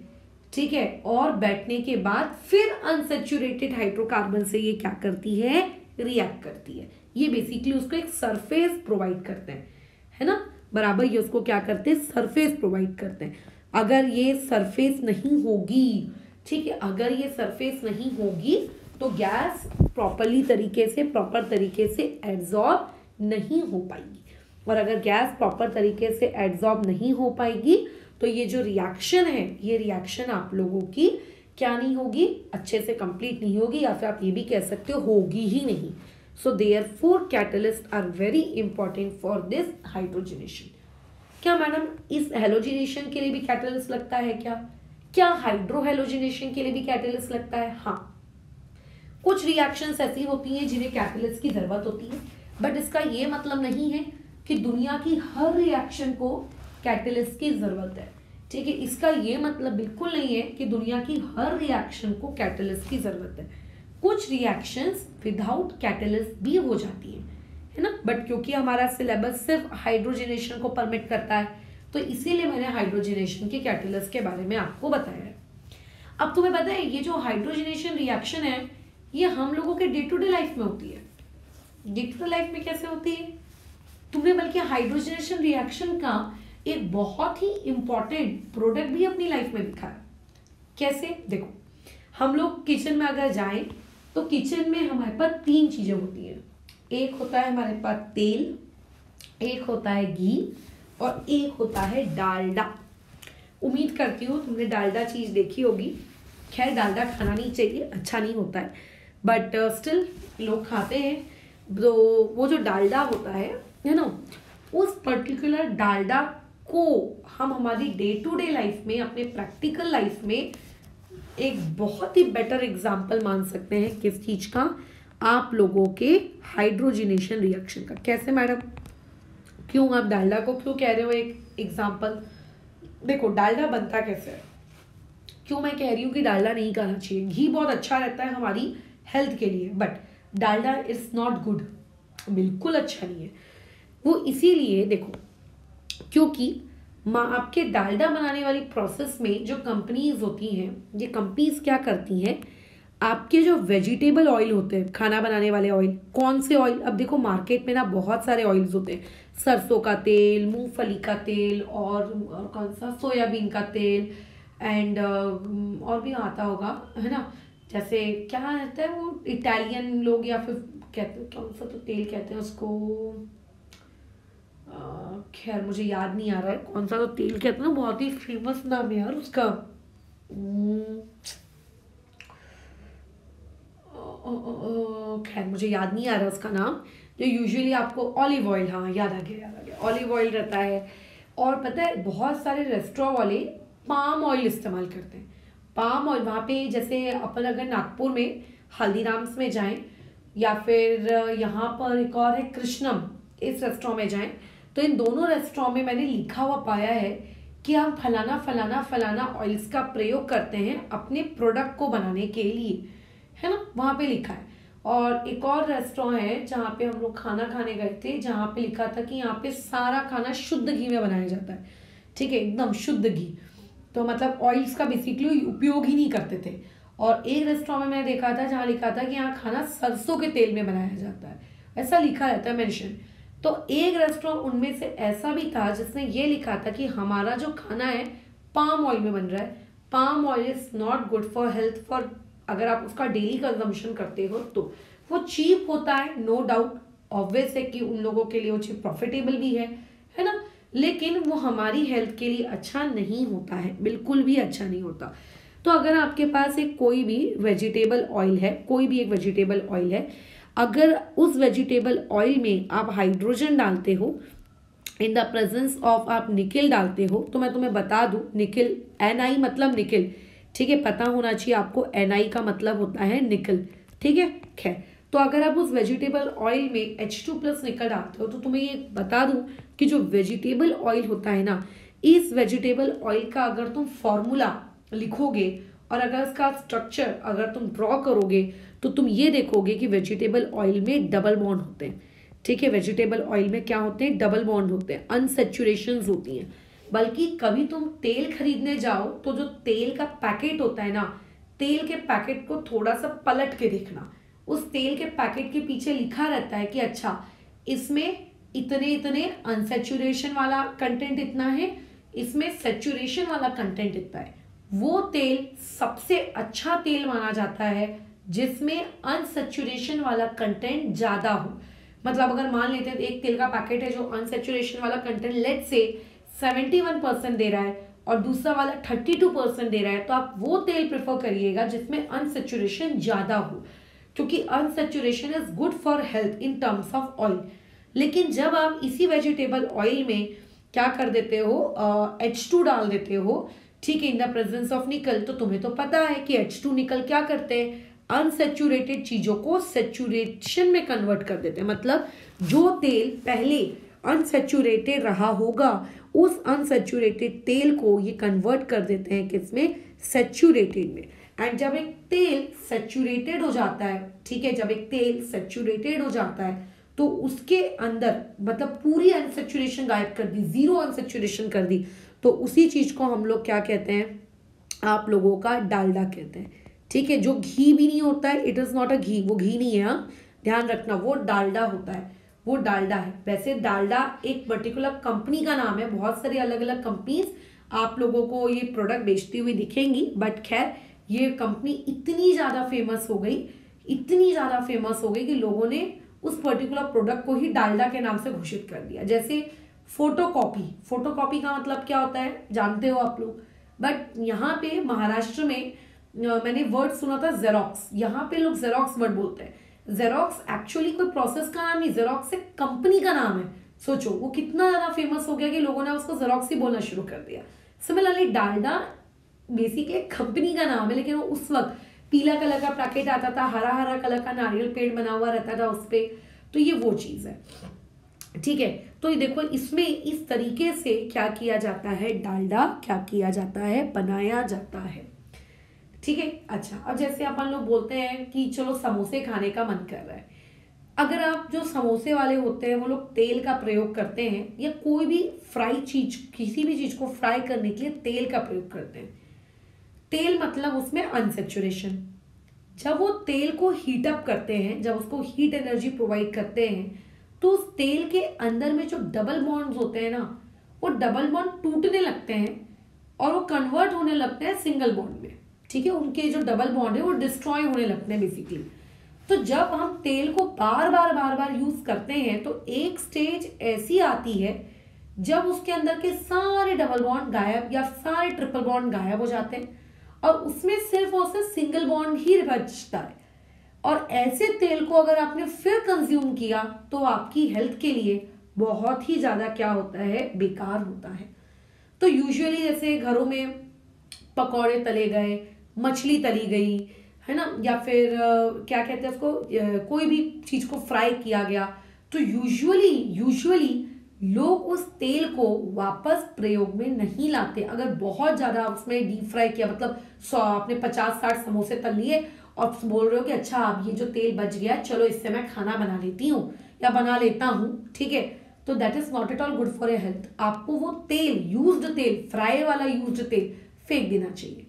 ठीक है, और बैठने के बाद फिर अनसेचुरेटेड हाइड्रोकार्बन से ये क्या करती है, रिएक्ट करती है। ये बेसिकली उसको एक सरफेस प्रोवाइड करते हैं, है ना, बराबर, ये उसको क्या करते हैं, सरफेस प्रोवाइड करते हैं। अगर ये सरफेस नहीं होगी, ठीक है, अगर ये सरफेस नहीं होगी तो गैस प्रॉपर तरीके से एब्जॉर्ब नहीं हो पाएगी, और अगर गैस प्रॉपर तरीके से एब्जॉर्ब नहीं हो पाएगी तो ये जो रिएक्शन है, ये रिएक्शन आप लोगों की क्या नहीं होगी, अच्छे से कंप्लीट नहीं होगी, या फिर आप ये भी कह सकते हो होगी ही नहीं। So therefore catalyst are very important for this hydrogenation. क्या मैडम इस हेलोजिनेशन के लिए भी कैटलिस्ट लगता है क्या हाइड्रो हेलोजिनेशन के लिए भी कैटलिस्ट लगता है? हाँ, कुछ रिएक्शंस ऐसी होती हैं जिन्हें कैटलिस्ट की जरूरत होती है, बट इसका ये मतलब नहीं है कि दुनिया की हर रिएक्शन को कैटलिस्ट की जरूरत है, ठीक है। इसका ये मतलब बिल्कुल नहीं है कि दुनिया की हर रिएक्शन को कैटलिस्ट की जरूरत है। कुछ रिएक्शंस विदाउट कैटलिस्ट भी हो जाती है ना, बट क्योंकि हमारा सिलेबस सिर्फ हाइड्रोजनेशन को परमिट करता है तो इसीलिए मैंने हाइड्रोजनेशन के कैटलिस्ट के बारे में आपको बताया है। अब तुम्हें पता है ये जो हाइड्रोजनेशन रिएक्शन है ये हम लोगों के डे टू डे लाइफ में होती है। डे टू डे लाइफ में कैसे होती है? तुमने बल्कि हाइड्रोजनेशन रिएक्शन का एक बहुत ही इंपॉर्टेंट प्रोडक्ट भी अपनी लाइफ में देखा है। कैसे? देखो, हम लोग किचन में अगर जाएं तो किचन में हमारे पास 3 चीजें होती हैं। एक होता है हमारे पास तेल, एक होता है घी, और एक होता है डालडा। उम्मीद करती हूँ तुमने डालडा चीज देखी होगी। खैर डालडा खाना नहीं चाहिए, अच्छा नहीं होता है, बट स्टिल लोग खाते हैं। तो वो जो डालडा होता है ना, उस पर्टिकुलर डालडा को हम हमारी डे टू डे लाइफ में, अपने प्रैक्टिकल लाइफ में एक बहुत ही बेटर एग्जाम्पल मान सकते हैं। किस चीज का? आप लोगों के हाइड्रोजनेशन रिएक्शन का। कैसे मैडम? क्यों आप डालडा को क्यों कह रहे हो एक एग्जाम्पल? देखो डालडा बनता कैसे है। क्यों मैं कह रही हूँ कि डालडा नहीं खाना चाहिए? घी बहुत अच्छा रहता है हमारी हेल्थ के लिए, but Dalda is not good, बिल्कुल अच्छा नहीं है वो। इसीलिए देखो, क्योंकि आपके डालडा बनाने वाली प्रोसेस में जो कंपनीज होती हैं, ये कंपनीज क्या करती हैं, आपके जो वेजिटेबल ऑयल होते हैं, खाना बनाने वाले ऑयल, कौन से ऑयल? अब देखो मार्केट में ना बहुत सारे ऑयल्स होते हैं, सरसों का तेल, मूंगफली का तेल, और कौन सा, सोयाबीन का तेल, एंड और भी आता होगा, है ना, जैसे क्या रहता है वो इटालियन लोग, या फिर कहते हैं कौन सा तो तेल कहते हैं उसको, खैर मुझे याद नहीं आ रहा है कौन सा तो तेल कहते हैं ना, बहुत ही फेमस नाम है यार उसका। खैर मुझे याद नहीं आ रहा उसका नाम, जो यूजुअली आपको ऑलिव ऑयल, हाँ याद आ गया ऑलिव ऑयल रहता है। और पता है बहुत सारे रेस्टोरेंट वाले पाम ऑयल इस्तेमाल करते हैं। पाम ऑयल वहाँ पे जैसे अपन अगर नागपुर में हल्दीराम्स में जाएं या फिर यहाँ पर एक और है कृष्णम, इस रेस्टोरेंट में जाएं तो इन दोनों रेस्टोरेंट में मैंने लिखा हुआ पाया है कि हम फलाना फलाना फलाना ऑयल्स का प्रयोग करते हैं अपने प्रोडक्ट को बनाने के लिए, है ना, वहाँ पे लिखा है। और एक और रेस्टोरेंट है जहाँ पे हम लोग खाना खाने गए थे, जहाँ पे लिखा था कि यहाँ पे सारा खाना शुद्ध घी में बनाया जाता है, ठीक है, एकदम शुद्ध घी, तो मतलब ऑयल्स का बेसिकली उपयोग ही नहीं करते थे। और एक रेस्टोरेंट में मैंने देखा था जहाँ लिखा था कि यहाँ खाना सरसों के तेल में बनाया जाता है, ऐसा लिखा रहता है मेंशन। तो एक रेस्टोरेंट उनमें से ऐसा भी था जिसने ये लिखा था कि हमारा जो खाना है पाम ऑयल में बन रहा है। Palm oil is not good for health, for अगर आप उसका डेली कंजम्पशन करते हो तो वो चीप होता है, नो डाउट, ऑब्वियस है कि उन लोगों के लिए वो चीप प्रॉफिटेबल भी है ना, लेकिन वो हमारी हेल्थ के लिए अच्छा नहीं होता है, बिल्कुल भी अच्छा नहीं होता। तो अगर आपके पास एक कोई भी वेजिटेबल ऑयल है, कोई भी एक वेजिटेबल ऑयल है, अगर उस वेजिटेबल ऑयल में आप हाइड्रोजन डालते हो इन द प्रेजेंस ऑफ आप निकेल डालते हो, तो मैं तुम्हें बता दूं निकेल, NI मतलब निकेल, ठीक है, पता होना चाहिए आपको, NI का मतलब होता है निकल, ठीक है। खैर, तो अगर आप उस वेजिटेबल ऑयल में H2+ निकल डालते हो तो तुम्हें ये बता दूं कि जो वेजिटेबल ऑयल होता है ना, इस वेजिटेबल ऑयल का अगर तुम फॉर्मूला लिखोगे और अगर इसका स्ट्रक्चर अगर तुम ड्रॉ करोगे तो तुम ये देखोगे कि वेजिटेबल ऑयल में डबल बॉन्ड होते हैं, ठीक है, वेजिटेबल ऑयल में क्या होते हैं, डबल बॉन्ड होते हैं, अनसेचुरेशंस होती हैं। बल्कि कभी तुम तेल खरीदने जाओ तो जो तेल का पैकेट होता है ना, तेल के पैकेट को थोड़ा सा पलट के देखना, उस तेल के पैकेट के पीछे लिखा रहता है कि अच्छा इसमें इतने इतने अनसेचुरेशन वाला कंटेंट इतना है, इसमें सेचुरेशन वाला कंटेंट इतना है। वो तेल सबसे अच्छा तेल माना जाता है जिसमें अनसेचुरेशन वाला कंटेंट ज्यादा हो। मतलब अगर मान लेते हैं एक तेल का पैकेट है जो अनसेचुरेशन वाला कंटेंट लेट्स से 71% दे रहा है और दूसरा वाला 32% दे रहा है, तो आप वो तेल प्रेफर करिएगा जिसमें अनसेचुरेशन ज्यादा हो, क्योंकि unsaturation is good for health in terms of oil. लेकिन जब आप इसी वेजिटेबल ऑयल में क्या कर देते हो, H2 डाल देते हो, ठीक है, इन द प्रेजेंस ऑफ निकल, तो तुम्हें तो पता है कि H2 निकल क्या करते हैं, अनसेचुरेटेड चीजों को सेचुरेशन में कन्वर्ट कर देते हैं। मतलब जो तेल पहले अनसेचुरेटेड रहा होगा उस अनसेचुरेटेड तेल को ये कन्वर्ट कर देते हैं किसमें, सेचुरेटेड में। एंड जब एक तेल सेचुरेटेड हो जाता है, ठीक है, जब एक तेल सेचुरेटेड हो जाता है तो उसके अंदर मतलब पूरी अनसेचुरेशन गायब कर दी, जीरो अनसेचुरेशन कर दी, तो उसी चीज को हम लोग क्या कहते हैं, आप लोगों का डालडा कहते हैं, ठीक है। जो घी भी नहीं होता है, इट इज नॉट अ घी, वो घी नहीं है, हाँ ध्यान रखना, वो डालडा होता है, वो डालडा है। वैसे डालडा एक पर्टिकुलर कंपनी का नाम है, बहुत सारी अलग अलग कंपनीज आप लोगों को ये प्रोडक्ट बेचती हुई दिखेंगी, बट खैर ये कंपनी इतनी ज्यादा फेमस हो गई, इतनी ज्यादा फेमस हो गई कि लोगों ने उस पर्टिकुलर प्रोडक्ट को ही डालडा के नाम से घोषित कर दिया। जैसे फोटोकॉपी, फोटोकॉपी का मतलब क्या होता है जानते हो आप लोग, बट यहाँ पे महाराष्ट्र में मैंने वर्ड सुना था जेरोक्स, यहाँ पे लोग जेरोक्स वर्ड बोलते हैं। जेरोक्स एक्चुअली कोई प्रोसेस का नाम नहीं, जेरोक्स एक कंपनी का नाम है। सोचो वो कितना ज्यादा फेमस हो गया कि लोगों ने उसको जेरोक्स ही बोलना शुरू कर दिया। सिमिलरली डालडा बेसिकली कंपनी का नाम है, लेकिन वो उस वक्त पीला कलर का पैकेट आता था, हरा हरा कलर का नारियल पेड़ बना हुआ रहता था उस पर, तो ये वो चीज है, ठीक है। तो ये देखो इसमें इस तरीके से क्या किया जाता है, डालडा क्या किया जाता है, बनाया जाता है, ठीक है। अच्छा, अब जैसे अपन लोग बोलते हैं कि चलो समोसे खाने का मन कर रहा है, अगर आप जो समोसे वाले होते हैं वो लोग तेल का प्रयोग करते हैं या कोई भी फ्राई चीज, किसी भी चीज को फ्राई करने के लिए तेल का प्रयोग करते हैं। तेल मतलब उसमें अनसेचुरेशन। जब वो तेल को हीट अप करते हैं, जब उसको हीट एनर्जी प्रोवाइड करते हैं, तो उस तेल के अंदर में जो डबल बॉन्ड्स होते हैं ना, वो डबल बॉन्ड टूटने लगते हैं और वो कन्वर्ट होने लगते हैं सिंगल बॉन्ड में, ठीक है। उनके जो डबल बॉन्ड है वो डिस्ट्रॉय होने लगते हैं बेसिकली। तो जब हम तेल को बार बार यूज करते हैं तो एक स्टेज ऐसी आती है जब उसके अंदर के सारे डबल बॉन्ड गायब या सारे ट्रिपल बॉन्ड गायब हो जाते हैं और उसमें सिर्फ और सिर्फ सिंगल बॉन्ड ही बचता है। और ऐसे तेल को अगर आपने फिर कंज्यूम किया तो आपकी हेल्थ के लिए बहुत ही ज़्यादा क्या होता है, बेकार होता है। तो यूजुअली जैसे घरों में पकौड़े तले गए, मछली तली गई, है ना, या फिर क्या कहते हैं उसको, कोई भी चीज़ को फ्राई किया गया, तो यूजुअली लोग उस तेल को वापस प्रयोग में नहीं लाते। अगर बहुत ज़्यादा उसमें डीप फ्राई किया, मतलब 100 आपने 50-60 समोसे तल लिए और बोल रहे हो कि अच्छा अब ये जो तेल बच गया चलो इससे मैं खाना बना लेती हूँ या बना लेता हूँ, ठीक है, तो that is not at all good for your health. आपको वो तेल, यूज्ड तेल, फ्राई वाला यूज्ड तेल फेंक देना चाहिए,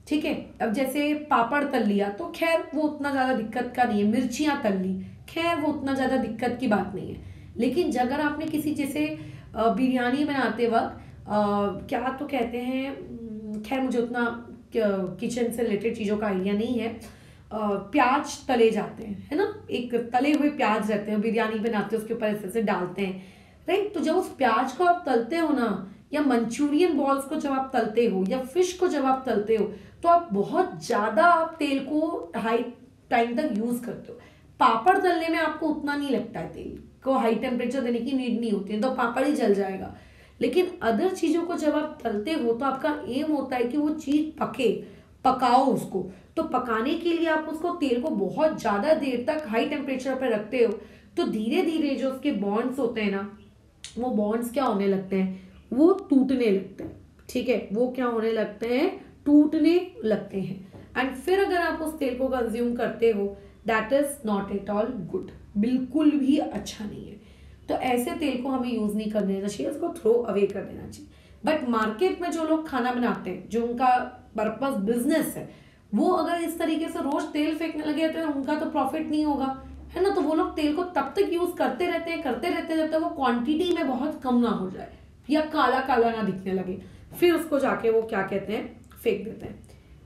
ठीक है। अब जैसे पापड़ तल लिया तो खैर वो उतना ज्यादा दिक्कत का नहीं है, मिर्चियां तल ली, खैर वो उतना ज्यादा दिक्कत की बात नहीं है। लेकिन अगर आपने किसी जैसे बिरयानी बनाते वक्त क्या तो कहते हैं, खैर मुझे उतना किचन से रिलेटेड चीज़ों का आइडिया नहीं है, प्याज तले जाते हैं, है ना, एक तले हुए प्याज रहते हैं, बिरयानी बनाते हैं उसके ऊपर ऐसे ऐसे डालते हैं, राइट। तो जब उस प्याज को आप तलते हो ना, या मंचूरियन बॉल्स को जब आप तलते हो, या फिश को जब आप तलते हो, तो आप बहुत ज़्यादा आप तेल को हाई टाइम तक यूज़ करते हो। पापड़ तलने में आपको उतना नहीं लगता है, तेल को हाई टेम्परेचर देने की नीड नहीं होती है, तो पापड़ ही जल जाएगा। लेकिन अदर चीज़ों को जब आप तलते हो तो आपका एम होता है कि वो चीज़ पकाओ उसको। तो पकाने के लिए आप उसको तेल को बहुत ज़्यादा देर तक हाई टेम्परेचर पर रखते हो, तो धीरे धीरे जो उसके बॉन्ड्स होते हैं ना, वो बॉन्ड्स क्या होने लगते हैं, वो टूटने लगते हैं, ठीक है, वो क्या होने लगते हैं, टूटने लगते हैं। एंड फिर अगर आप उस तेल को कंज्यूम करते हो, that is not at all good, बिल्कुल भी अच्छा नहीं है। तो ऐसे तेल को हमें यूज नहीं करने देना चाहिए, उसको थ्रो अवे कर देना चाहिए। बट मार्केट में जो लोग खाना बनाते हैं, जो उनका पर्पस बिजनेस है, वो अगर इस तरीके से रोज तेल फेंकने लगे तो उनका तो प्रॉफिट नहीं होगा, है ना। तो वो लोग तेल को तब तक यूज करते रहते हैं जब तक वो क्वांटिटी में बहुत कम ना हो जाए या काला काला ना दिखने लगे, फिर उसको जाके वो क्या कहते हैं, फेंक देते हैं,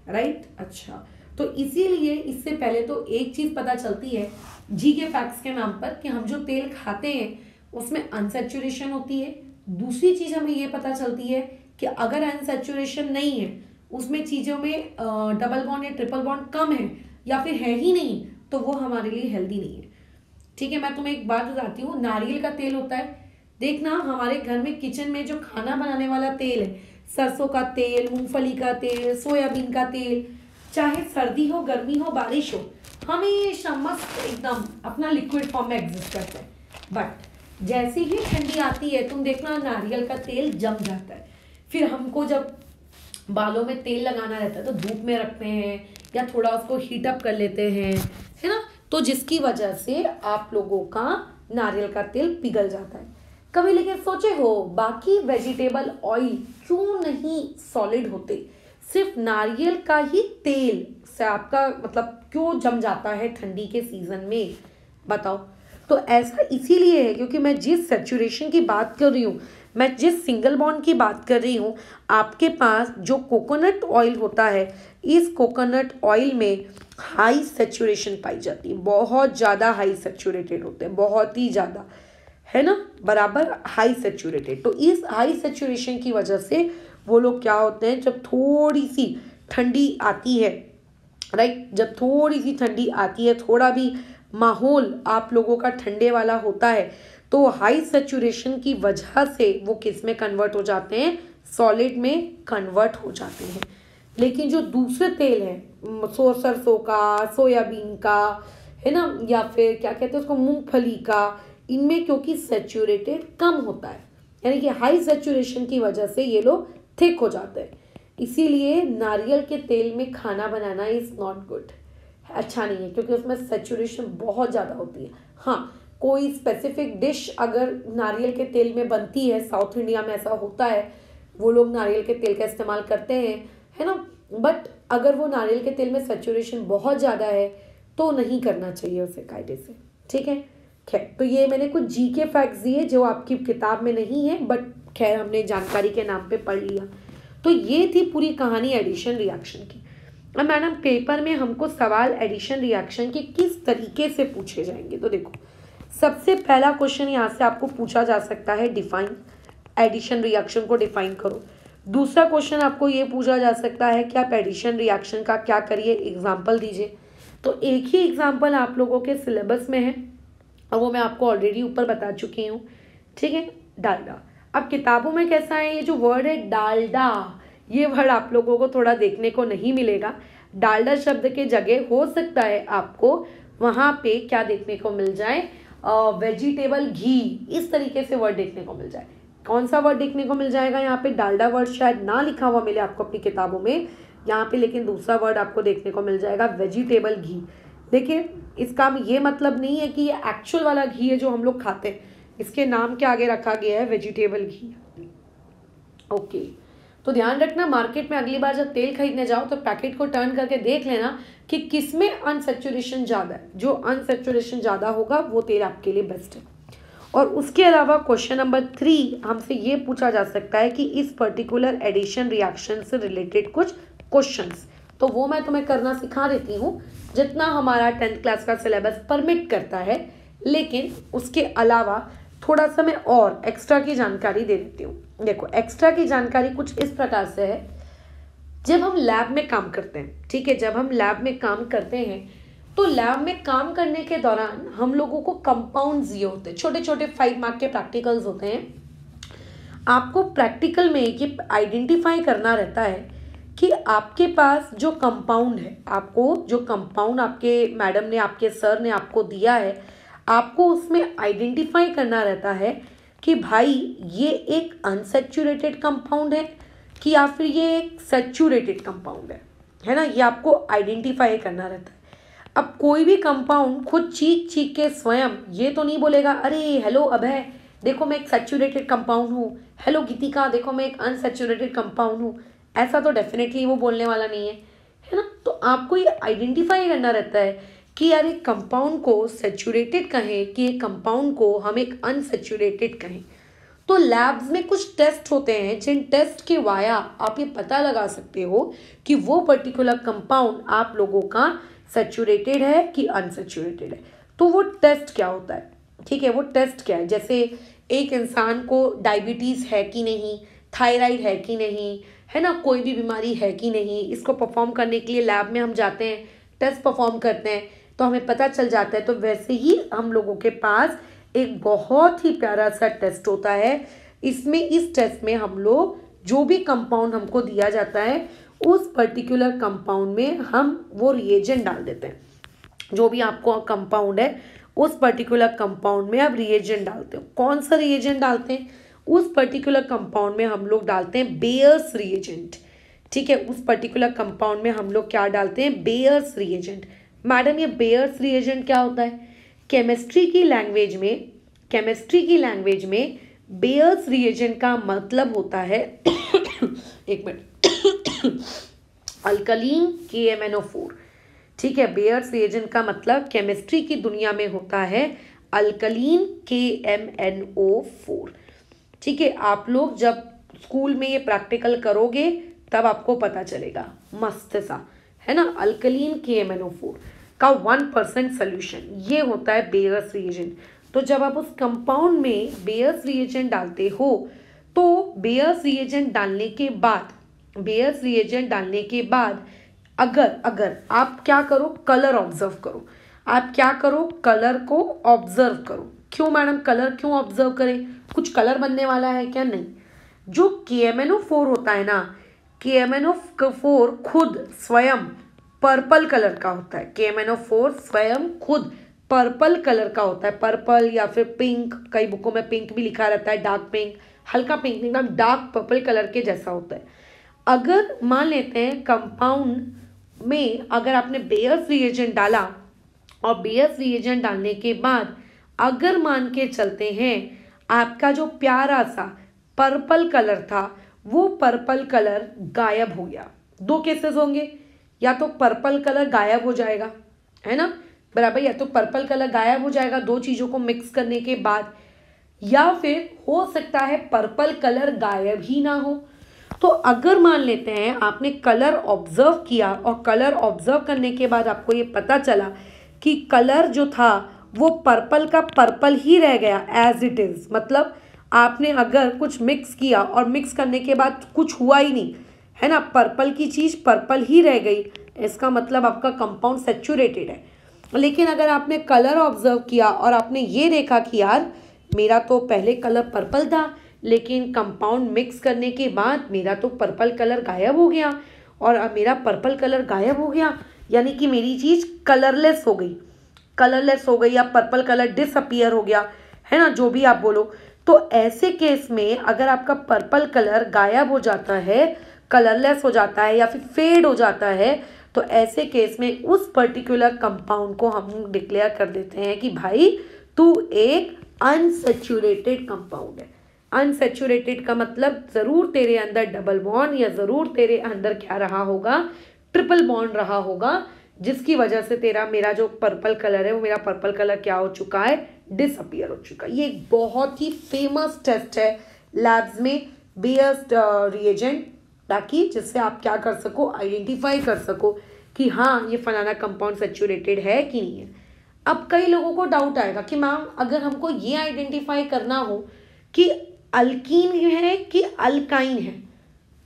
राइट। अच्छा, तो इसीलिए इससे पहले तो एक चीज पता चलती है जी के फैक्ट्स के नाम पर कि हम जो तेल खाते हैं उसमें अनसैचुरेशन होती है। दूसरी चीज हमें ये पता चलती है कि अगर अनसैचुरेशन नहीं है, उसमें चीजों में डबल बॉन्ड या ट्रिपल बॉन्ड कम है या फिर है ही नहीं, तो वो हमारे लिए हेल्दी नहीं है, ठीक है। मैं तुम्हें एक बात बताती हूँ, नारियल का तेल होता है, देखना हमारे घर में किचन में जो खाना बनाने वाला तेल है, सरसों का तेल, मूंगफली का तेल, सोयाबीन का तेल, चाहे सर्दी हो, गर्मी हो, बारिश हो, हमेशा मस्त एकदम अपना लिक्विड फॉर्म में एग्जिस्ट करता है। बट जैसे ही ठंडी आती है, तुम देखना नारियल का तेल जम जाता है। फिर हमको जब बालों में तेल लगाना रहता है तो धूप में रखते हैं या थोड़ा उसको हीट अप कर लेते हैं, है ना, तो जिसकी वजह से आप लोगों का नारियल का तेल पिघल जाता है। कभी लेकिन सोचे हो बाकी वेजिटेबल ऑयल क्यों नहीं सॉलिड होते, सिर्फ नारियल का ही तेल से आपका मतलब क्यों जम जाता है ठंडी के सीजन में, बताओ। तो ऐसा इसीलिए है क्योंकि मैं जिस सैचुरेशन की बात कर रही हूँ, मैं जिस सिंगल बॉन्ड की बात कर रही हूँ, आपके पास जो कोकोनट ऑयल होता है, इस कोकोनट ऑयल में हाई सैचुरेशन पाई जाती है, बहुत ज़्यादा हाई सैचुरेटेड होते हैं, बहुत ही ज़्यादा, है ना, बराबर हाई सैचुरेटेड। तो इस हाई सैचुरेशन की वजह से वो लोग क्या होते हैं, जब थोड़ी सी ठंडी आती है, राइट, जब थोड़ी सी ठंडी आती है, थोड़ा भी माहौल आप लोगों का ठंडे वाला होता है, तो हाई सैचुरेशन की वजह से वो किस में कन्वर्ट हो जाते हैं, सॉलिड में कन्वर्ट हो जाते हैं। लेकिन जो दूसरे तेल हैं, सरसों का, सोयाबीन का, है ना, या फिर क्या कहते हैं उसको, मूंगफली का, इनमें क्योंकि सैचुरेटेड कम होता है, यानी कि हाई सैचुरेशन की वजह से ये लोग थिक हो जाते हैं। इसीलिए नारियल के तेल में खाना बनाना इज नॉट गुड, अच्छा नहीं है, क्योंकि उसमें सैचुरेशन बहुत ज़्यादा होती है। हाँ, कोई स्पेसिफिक डिश अगर नारियल के तेल में बनती है, साउथ इंडिया में ऐसा होता है, वो लोग नारियल के तेल का इस्तेमाल करते हैं, है ना, बट अगर वो नारियल के तेल में सैचुरेशन बहुत ज़्यादा है तो नहीं करना चाहिए उसे कायदे से, ठीक है। खैर, तो ये मैंने कुछ जी के फैक्ट्स दिए जो आपकी किताब में नहीं है, बट खैर हमने जानकारी के नाम पे पढ़ लिया। तो ये थी पूरी कहानी एडिशन रिएक्शन की। अब मैडम पेपर में हमको सवाल एडिशन रिएक्शन के किस तरीके से पूछे जाएंगे, तो देखो सबसे पहला क्वेश्चन यहाँ से आपको पूछा जा सकता है, डिफाइन एडिशन रिएक्शन को डिफाइन करो। दूसरा क्वेश्चन आपको ये पूछा जा सकता है कि आप एडिशन रिएक्शन का क्या करिए, एग्जाम्पल दीजिए। तो एक ही एग्जाम्पल आप लोगों के सिलेबस में है और वो मैं आपको ऑलरेडी ऊपर बता चुकी हूँ, ठीक है, डालडा। अब किताबों में कैसा है, ये जो वर्ड है डालडा, ये वर्ड आप लोगों को थोड़ा देखने को नहीं मिलेगा। डालडा शब्द के जगह हो सकता है आपको वहाँ पे क्या देखने को मिल जाए, वेजिटेबल घी, इस तरीके से वर्ड देखने को मिल जाए। कौन सा वर्ड देखने को मिल जाएगा यहाँ पे, डालडा वर्ड शायद ना लिखा हुआ मिले आपको अपनी किताबों में यहाँ पे, लेकिन दूसरा वर्ड आपको देखने को मिल जाएगा वेजिटेबल घी। लेकिन इसका ये मतलब नहीं है कि ये एक्चुअल वाला घी है जो हम लोग खाते हैं, इसके नाम के आगे रखा गया है वेजिटेबल घी। ओके, तो ध्यान रखना मार्केट में अगली बार जब तेल खरीदने जाओ तो पैकेट को टर्न करके देख लेना कि किसमें अनसेचुरेशन ज़्यादा है। जो अनसेचुरेशन ज़्यादा होगा वो तेल आपके लिए बेस्ट है। और उसके अलावा क्वेश्चन नंबर 3 हमसे ये पूछा जा सकता है कि इस पर्टिकुलर एडिशन रिएक्शन से रिलेटेड कुछ क्वेश्चंस, तो वो मैं तुम्हें करना सिखा देती हूँ जितना हमारा 10th क्लास का सिलेबस परमिट करता है। लेकिन उसके अलावा थोड़ा सा मैं और एक्स्ट्रा की जानकारी दे देती हूँ। देखो, एक्स्ट्रा की जानकारी कुछ इस प्रकार से है, जब हम लैब में काम करते हैं, ठीक है, जब हम लैब में काम करते हैं तो लैब में काम करने के दौरान हम लोगों को कंपाउंड्स ये होते हैं, छोटे छोटे 5 मार्क के प्रैक्टिकल्स होते हैं। आपको प्रैक्टिकल में ये आइडेंटिफाई करना रहता है कि आपके पास जो कंपाउंड है, आपको जो कंपाउंड आपके मैडम ने, आपके सर ने आपको दिया है, आपको उसमें आइडेंटिफाई करना रहता है कि भाई ये एक अनसेचुरेटेड कंपाउंड है कि या फिर ये एक सेचुरेटेड कंपाउंड है ना, ये आपको आइडेंटिफाई करना रहता है। अब कोई भी कंपाउंड खुद चीख चीख के स्वयं ये तो नहीं बोलेगा, अरे हेलो अभय देखो मैं एक सेचुरेटेड कंपाउंड हूँ, हेलो गीतिका देखो मैं एक अनसेचुरेटेड कंपाउंड हूँ, ऐसा तो डेफिनेटली वो बोलने वाला नहीं है ना। तो आपको ये आइडेंटिफाई करना रहता है कि यार एक कंपाउंड को सेचुरेटेड कहें कि एक कंपाउंड को हम एक अनसेचुरेटेड कहें। तो लैब्स में कुछ टेस्ट होते हैं जिन टेस्ट के वाया आप ये पता लगा सकते हो कि वो पर्टिकुलर कंपाउंड आप लोगों का सेचुरेटेड है कि अनसेचुरेटेड है। तो वो टेस्ट क्या होता है, ठीक है, वो टेस्ट क्या है, जैसे एक इंसान को डायबिटीज़ है कि नहीं, थायराइड है कि नहीं, है ना, कोई भी बीमारी है कि नहीं, इसको परफॉर्म करने के लिए लैब में हम जाते हैं, टेस्ट परफॉर्म करते हैं तो हमें पता चल जाता है। तो वैसे ही हम लोगों के पास एक बहुत ही प्यारा सा टेस्ट होता है। इसमें इस टेस्ट में हम लोग जो भी कंपाउंड हमको दिया जाता है उस पर्टिकुलर कंपाउंड में हम वो रिएजेंट डाल देते हैं। जो भी आपको कंपाउंड है उस पर्टिकुलर कंपाउंड में आप रिएजेंट डालते हो। कौन सा रिएजेंट डालते हैं, उस पर्टिकुलर कंपाउंड में हम लोग डालते हैं बेयर्स रिएजेंट, ठीक है, उस पर्टिकुलर कंपाउंड में हम लोग क्या डालते हैं, बेयर्स रिएजेंट। मैडम ये बेयर्स रिएजेंट क्या होता है, केमिस्ट्री की लैंग्वेज में बेयर्स रिएजेंट का मतलब होता है एक मिनट, अल्कलीन KMnO4, ठीक है, बेयर्स रिएजेंट का मतलब केमिस्ट्री की दुनिया में होता है अल्कलीन KMnO4, ठीक है। आप लोग जब स्कूल में ये प्रैक्टिकल करोगे तब आपको पता चलेगा, मस्त सा है ना, अल्कलीन KMnO4 का 1% सोल्यूशन ये होता है बेयर्स रिएजेंट। तो जब आप उस कंपाउंड में बेयर्स रिएजेंट डालते हो तो बेयर्स रिएजेंट डालने के बाद अगर आप क्या करो, कलर ऑब्जर्व करो, आप क्या करो, कलर को ऑब्जर्व करो। क्यों मैडम, कलर क्यों ऑब्जर्व करें, कुछ कलर बनने वाला है क्या, नहीं। जो KMnO4 होता है ना, KMnO4 खुद स्वयं पर्पल कलर का होता है, KMnO4 स्वयं खुद पर्पल कलर का होता है, पर्पल या फिर पिंक, कई बुकों में पिंक भी लिखा रहता है, डार्क पिंक, हल्का पिंक, एकदम डार्क पर्पल कलर के जैसा होता है। अगर मान लेते हैं कंपाउंड में अगर आपने बेयर्स रिएजेंट डाला और बेयर्स रिएजेंट डालने के बाद अगर मान के चलते हैं आपका जो प्यारा सा पर्पल कलर था वो पर्पल कलर गायब हो गया, 2 केसेस होंगे, या तो पर्पल कलर गायब हो जाएगा, है ना, बराबर, या तो पर्पल कलर गायब हो जाएगा 2 चीज़ों को मिक्स करने के बाद, या फिर हो सकता है पर्पल कलर गायब ही ना हो। तो अगर मान लेते हैं आपने कलर ऑब्जर्व किया और कलर ऑब्जर्व करने के बाद आपको ये पता चला कि कलर जो था वो पर्पल का पर्पल ही रह गया एज इट इज़, मतलब आपने अगर कुछ मिक्स किया और मिक्स करने के बाद कुछ हुआ ही नहीं, है ना, पर्पल की चीज़ पर्पल ही रह गई, इसका मतलब आपका कंपाउंड सैचुरेटेड है। लेकिन अगर आपने कलर ऑब्जर्व किया और आपने ये देखा कि यार मेरा तो पहले कलर पर्पल था, लेकिन कंपाउंड मिक्स करने के बाद मेरा तो पर्पल कलर गायब हो गया, और अब मेरा पर्पल कलर गायब हो गया, यानी कि मेरी चीज़ कलरलेस हो गई, या पर्पल कलर डिसअपियर हो गया, है ना, जो भी आप बोलो। तो ऐसे केस में अगर आपका पर्पल कलर गायब हो जाता है, कलरलेस हो जाता है या फिर फेड हो जाता है, तो ऐसे केस में उस पर्टिकुलर कंपाउंड को हम डिक्लेयर कर देते हैं कि भाई तू एक अनसैचुरेटेड कंपाउंड है। अनसैचुरेटेड का मतलब ज़रूर तेरे अंदर डबल बॉन्ड या ज़रूर तेरे अंदर क्या रहा होगा, ट्रिपल बॉन्ड रहा होगा, जिसकी वजह से मेरा जो पर्पल कलर है वो मेरा पर्पल कलर क्या हो चुका है, डिसअपियर हो चुका है। ये एक बहुत ही फेमस टेस्ट है लैब्स में, बेयर्स रिएजेंट, ताकि जिससे आप क्या कर सको, आइडेंटिफाई कर सको कि हाँ ये फलाना कंपाउंड सैचुरेटेड है कि नहीं है। अब कई लोगों को डाउट आएगा कि मैम अगर हमको ये आइडेंटिफाई करना हो कि अल्कीन है कि अल्काइन है,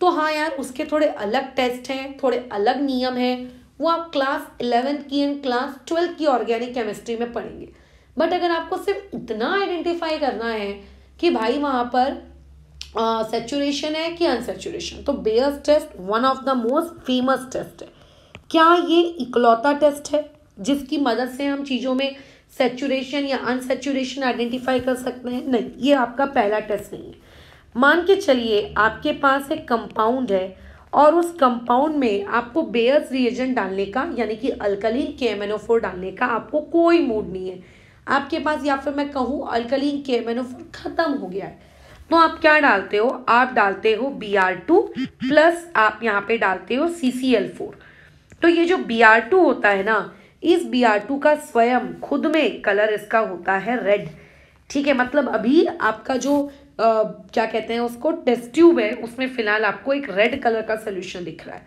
तो हाँ यार उसके थोड़े अलग टेस्ट हैं, थोड़े अलग नियम हैं, वो आप क्लास 11 की एंड क्लास 12 की ऑर्गेनिक केमिस्ट्री में पढ़ेंगे। बट अगर आपको सिर्फ इतना आइडेंटिफाई करना है कि भाई वहाँ पर सैचुरेशन है कि अनसैचुरेशन, तो Baeyer's test one of the most famous test है। क्या ये इकलौता टेस्ट है जिसकी मदद से हम चीज़ों में सैचुरेशन या अनसैचुरेशन आइडेंटिफाई कर सकते हैं? नहीं, ये आपका पहला टेस्ट नहीं है। मान के चलिए आपके पास एक कंपाउंड है और उस कंपाउंड में आपको बेयर्स रिएजेंट डालने का, यानी कि अल्कलीन KMnO4 डालने का आपको कोई मूड नहीं है आपके पास, या फिर मैं कहूँ अल्कलीन KMnO4 खत्म हो गया है, तो आप क्या डालते हो, आप डालते हो Br2 प्लस आप यहाँ पे डालते हो CCl4। तो ये जो Br2 होता है ना, इस Br2 का स्वयं खुद में कलर इसका होता है रेड। ठीक है, मतलब अभी आपका जो क्या कहते हैं उसको, टेस्ट ट्यूब है, उसमें फिलहाल आपको एक रेड कलर का सोल्यूशन दिख रहा है।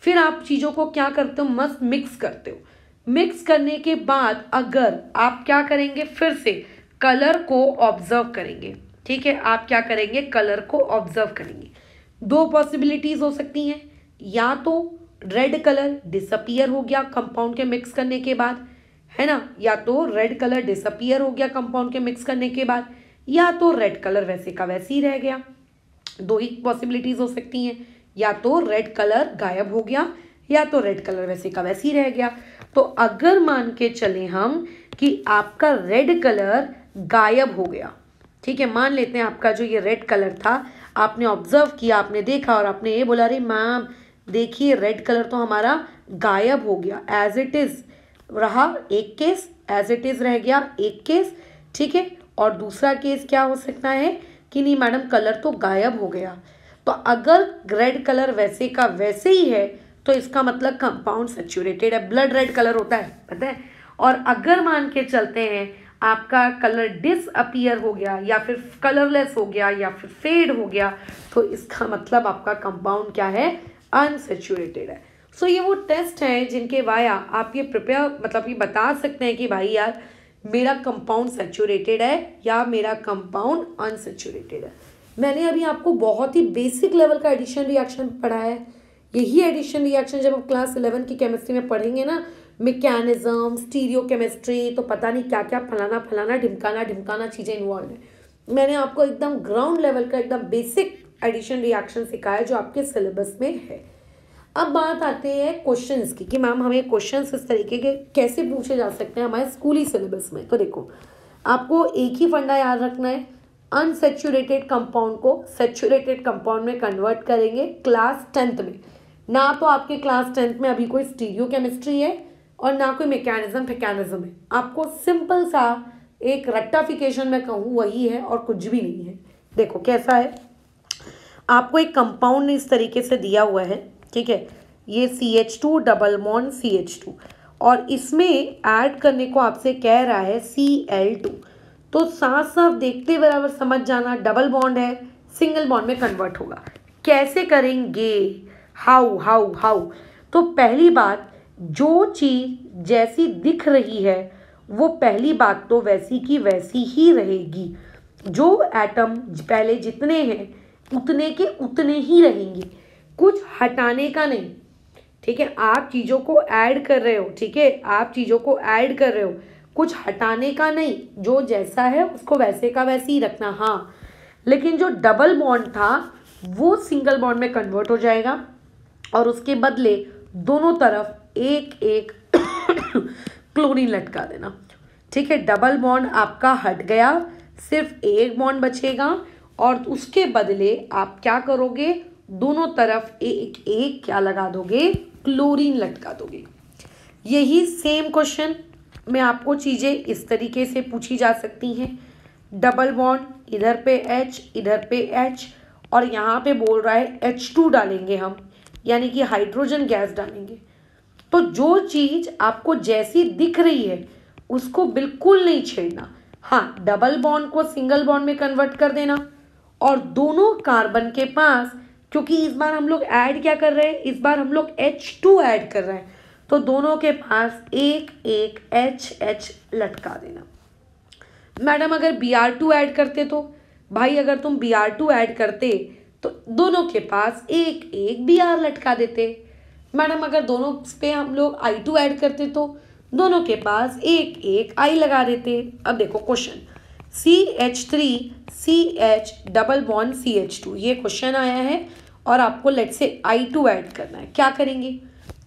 फिर आप चीज़ों को क्या करते हो, मस्त मिक्स करते हो। मिक्स करने के बाद अगर आप क्या करेंगे, फिर से कलर को ऑब्जर्व करेंगे। ठीक है, आप क्या करेंगे, कलर को ऑब्जर्व करेंगे। दो पॉसिबिलिटीज हो सकती हैं, या तो रेड कलर डिसअपियर हो गया कंपाउंड के मिक्स करने के बाद, है ना, या तो रेड कलर डिसअपियर हो गया कंपाउंड के मिक्स करने के बाद, या तो रेड कलर वैसे का वैसे ही रह गया। दो ही पॉसिबिलिटीज हो सकती हैं, या तो रेड कलर गायब हो गया या तो रेड कलर वैसे का वैसे ही रह गया। तो अगर मान के चले हम कि आपका रेड कलर गायब हो गया, ठीक है, मान लेते हैं आपका जो ये रेड कलर था, आपने ऑब्जर्व किया, आपने देखा और आपने ये बोला, अरे मैम देखिए रेड कलर तो हमारा गायब हो गया, एज इट इज रहा एक केस, एज इट इज रह गया एक केस। ठीक है, और दूसरा केस क्या हो सकता है कि नहीं मैडम कलर तो गायब हो गया। तो अगर रेड कलर वैसे का वैसे ही है तो इसका मतलब कंपाउंड सैचुरेटेड है, ब्लड रेड कलर होता है, पता है। और अगर मान के चलते हैं आपका कलर डिसअपियर हो गया या फिर कलरलेस हो गया या फिर फेड हो गया, तो इसका मतलब आपका कंपाउंड क्या है, अनसैचुरेटेड है। सो ये वो टेस्ट हैं जिनके वाया आप ये प्रिपेयर मतलब ये बता सकते हैं कि भाई यार मेरा कंपाउंड सैचुरेटेड है या मेरा कंपाउंड अनसैचुरेटेड है। मैंने अभी आपको बहुत ही बेसिक लेवल का एडिशन रिएक्शन पढ़ाया है। यही एडिशन रिएक्शन जब आप क्लास 11 की केमिस्ट्री में पढ़ेंगे ना, मैकेनिज्म, स्टीरियो केमिस्ट्री, तो पता नहीं क्या क्या फलाना फलाना ढिमकाना चीज़ें इन्वॉल्व है। मैंने आपको एकदम ग्राउंड लेवल का एकदम बेसिक एडिशन रिएक्शन सिखाया जो आपके सिलेबस में है। अब बात आती है क्वेश्चंस की कि मैम हमें क्वेश्चंस इस तरीके के कैसे पूछे जा सकते हैं हमारे स्कूली सिलेबस में। तो देखो, आपको एक ही फंडा याद रखना है, अनसैचुरेटेड कंपाउंड को सैचुरेटेड कंपाउंड में कन्वर्ट करेंगे क्लास 10th में। ना तो आपके क्लास 10th में अभी कोई स्टीरियो केमिस्ट्री है और ना कोई मैकेनिज्म फैकेनिज्म है। आपको सिंपल सा एक रेक्टाफिकेशन में कहूँ वही है और कुछ भी नहीं है। देखो कैसा है, आपको एक कंपाउंड इस तरीके से दिया हुआ है, ठीक है, ये CH2 डबल बॉन्ड CH2 और इसमें ऐड करने को आपसे कह रहा है Cl2। तो साफ साफ देखते बराबर समझ जाना, डबल बॉन्ड है, सिंगल बॉन्ड में कन्वर्ट होगा। कैसे करेंगे, हाउ। तो पहली बात, जो चीज़ जैसी दिख रही है वो पहली बात तो वैसी की वैसी ही रहेगी। जो एटम पहले जितने हैं उतने के उतने ही रहेंगे, कुछ हटाने का नहीं। ठीक है, आप चीज़ों को ऐड कर रहे हो, ठीक है, आप चीज़ों को ऐड कर रहे हो, कुछ हटाने का नहीं, जो जैसा है उसको वैसे का वैसे ही रखना। हाँ, लेकिन जो डबल बॉन्ड था वो सिंगल बॉन्ड में कन्वर्ट हो जाएगा और उसके बदले दोनों तरफ एक एक क्लोरीन लटका देना। ठीक है, डबल बॉन्ड आपका हट गया, सिर्फ एक बॉन्ड बचेगा और उसके बदले आप क्या करोगे, दोनों तरफ एक एक क्या लगा दोगे, क्लोरीन लटका दोगे। यही सेम क्वेश्चन में आपको चीज़ें इस तरीके से पूछी जा सकती हैं। डबल बॉन्ड, इधर पे H, इधर पे H, और यहाँ पे बोल रहा है H2 डालेंगे हम, यानी कि हाइड्रोजन गैस डालेंगे। तो जो चीज़ आपको जैसी दिख रही है उसको बिल्कुल नहीं छेड़ना। हाँ, डबल बॉन्ड को सिंगल बॉन्ड में कन्वर्ट कर देना और दोनों कार्बन के पास, क्योंकि इस बार हम लोग ऐड क्या कर रहे हैं, इस बार हम लोग H2 ऐड कर रहे हैं, तो दोनों के पास एक एक H लटका देना। मैडम अगर Br2 ऐड करते तो, भाई अगर तुम Br2 ऐड करते तो दोनों के पास एक एक Br लटका देते। मैडम अगर दोनों पे हम लोग I2 ऐड करते तो दोनों के पास एक एक I लगा देते। अब देखो question, CH3 CH double bond CH2, ये क्वेश्चन आया है और आपको लेट्स से I2 ऐड करना है। क्या करेंगे,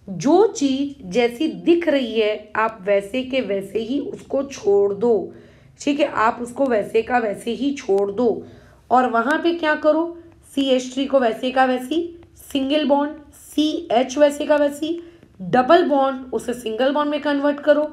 जो चीज़ जैसी दिख रही है आप वैसे के वैसे ही उसको छोड़ दो। ठीक है, आप उसको वैसे का वैसे ही छोड़ दो और वहाँ पे क्या करो, CH3 को वैसे का वैसी, सिंगल बॉन्ड CH वैसे का वैसी, डबल बॉन्ड उसे सिंगल बॉन्ड में कन्वर्ट करो,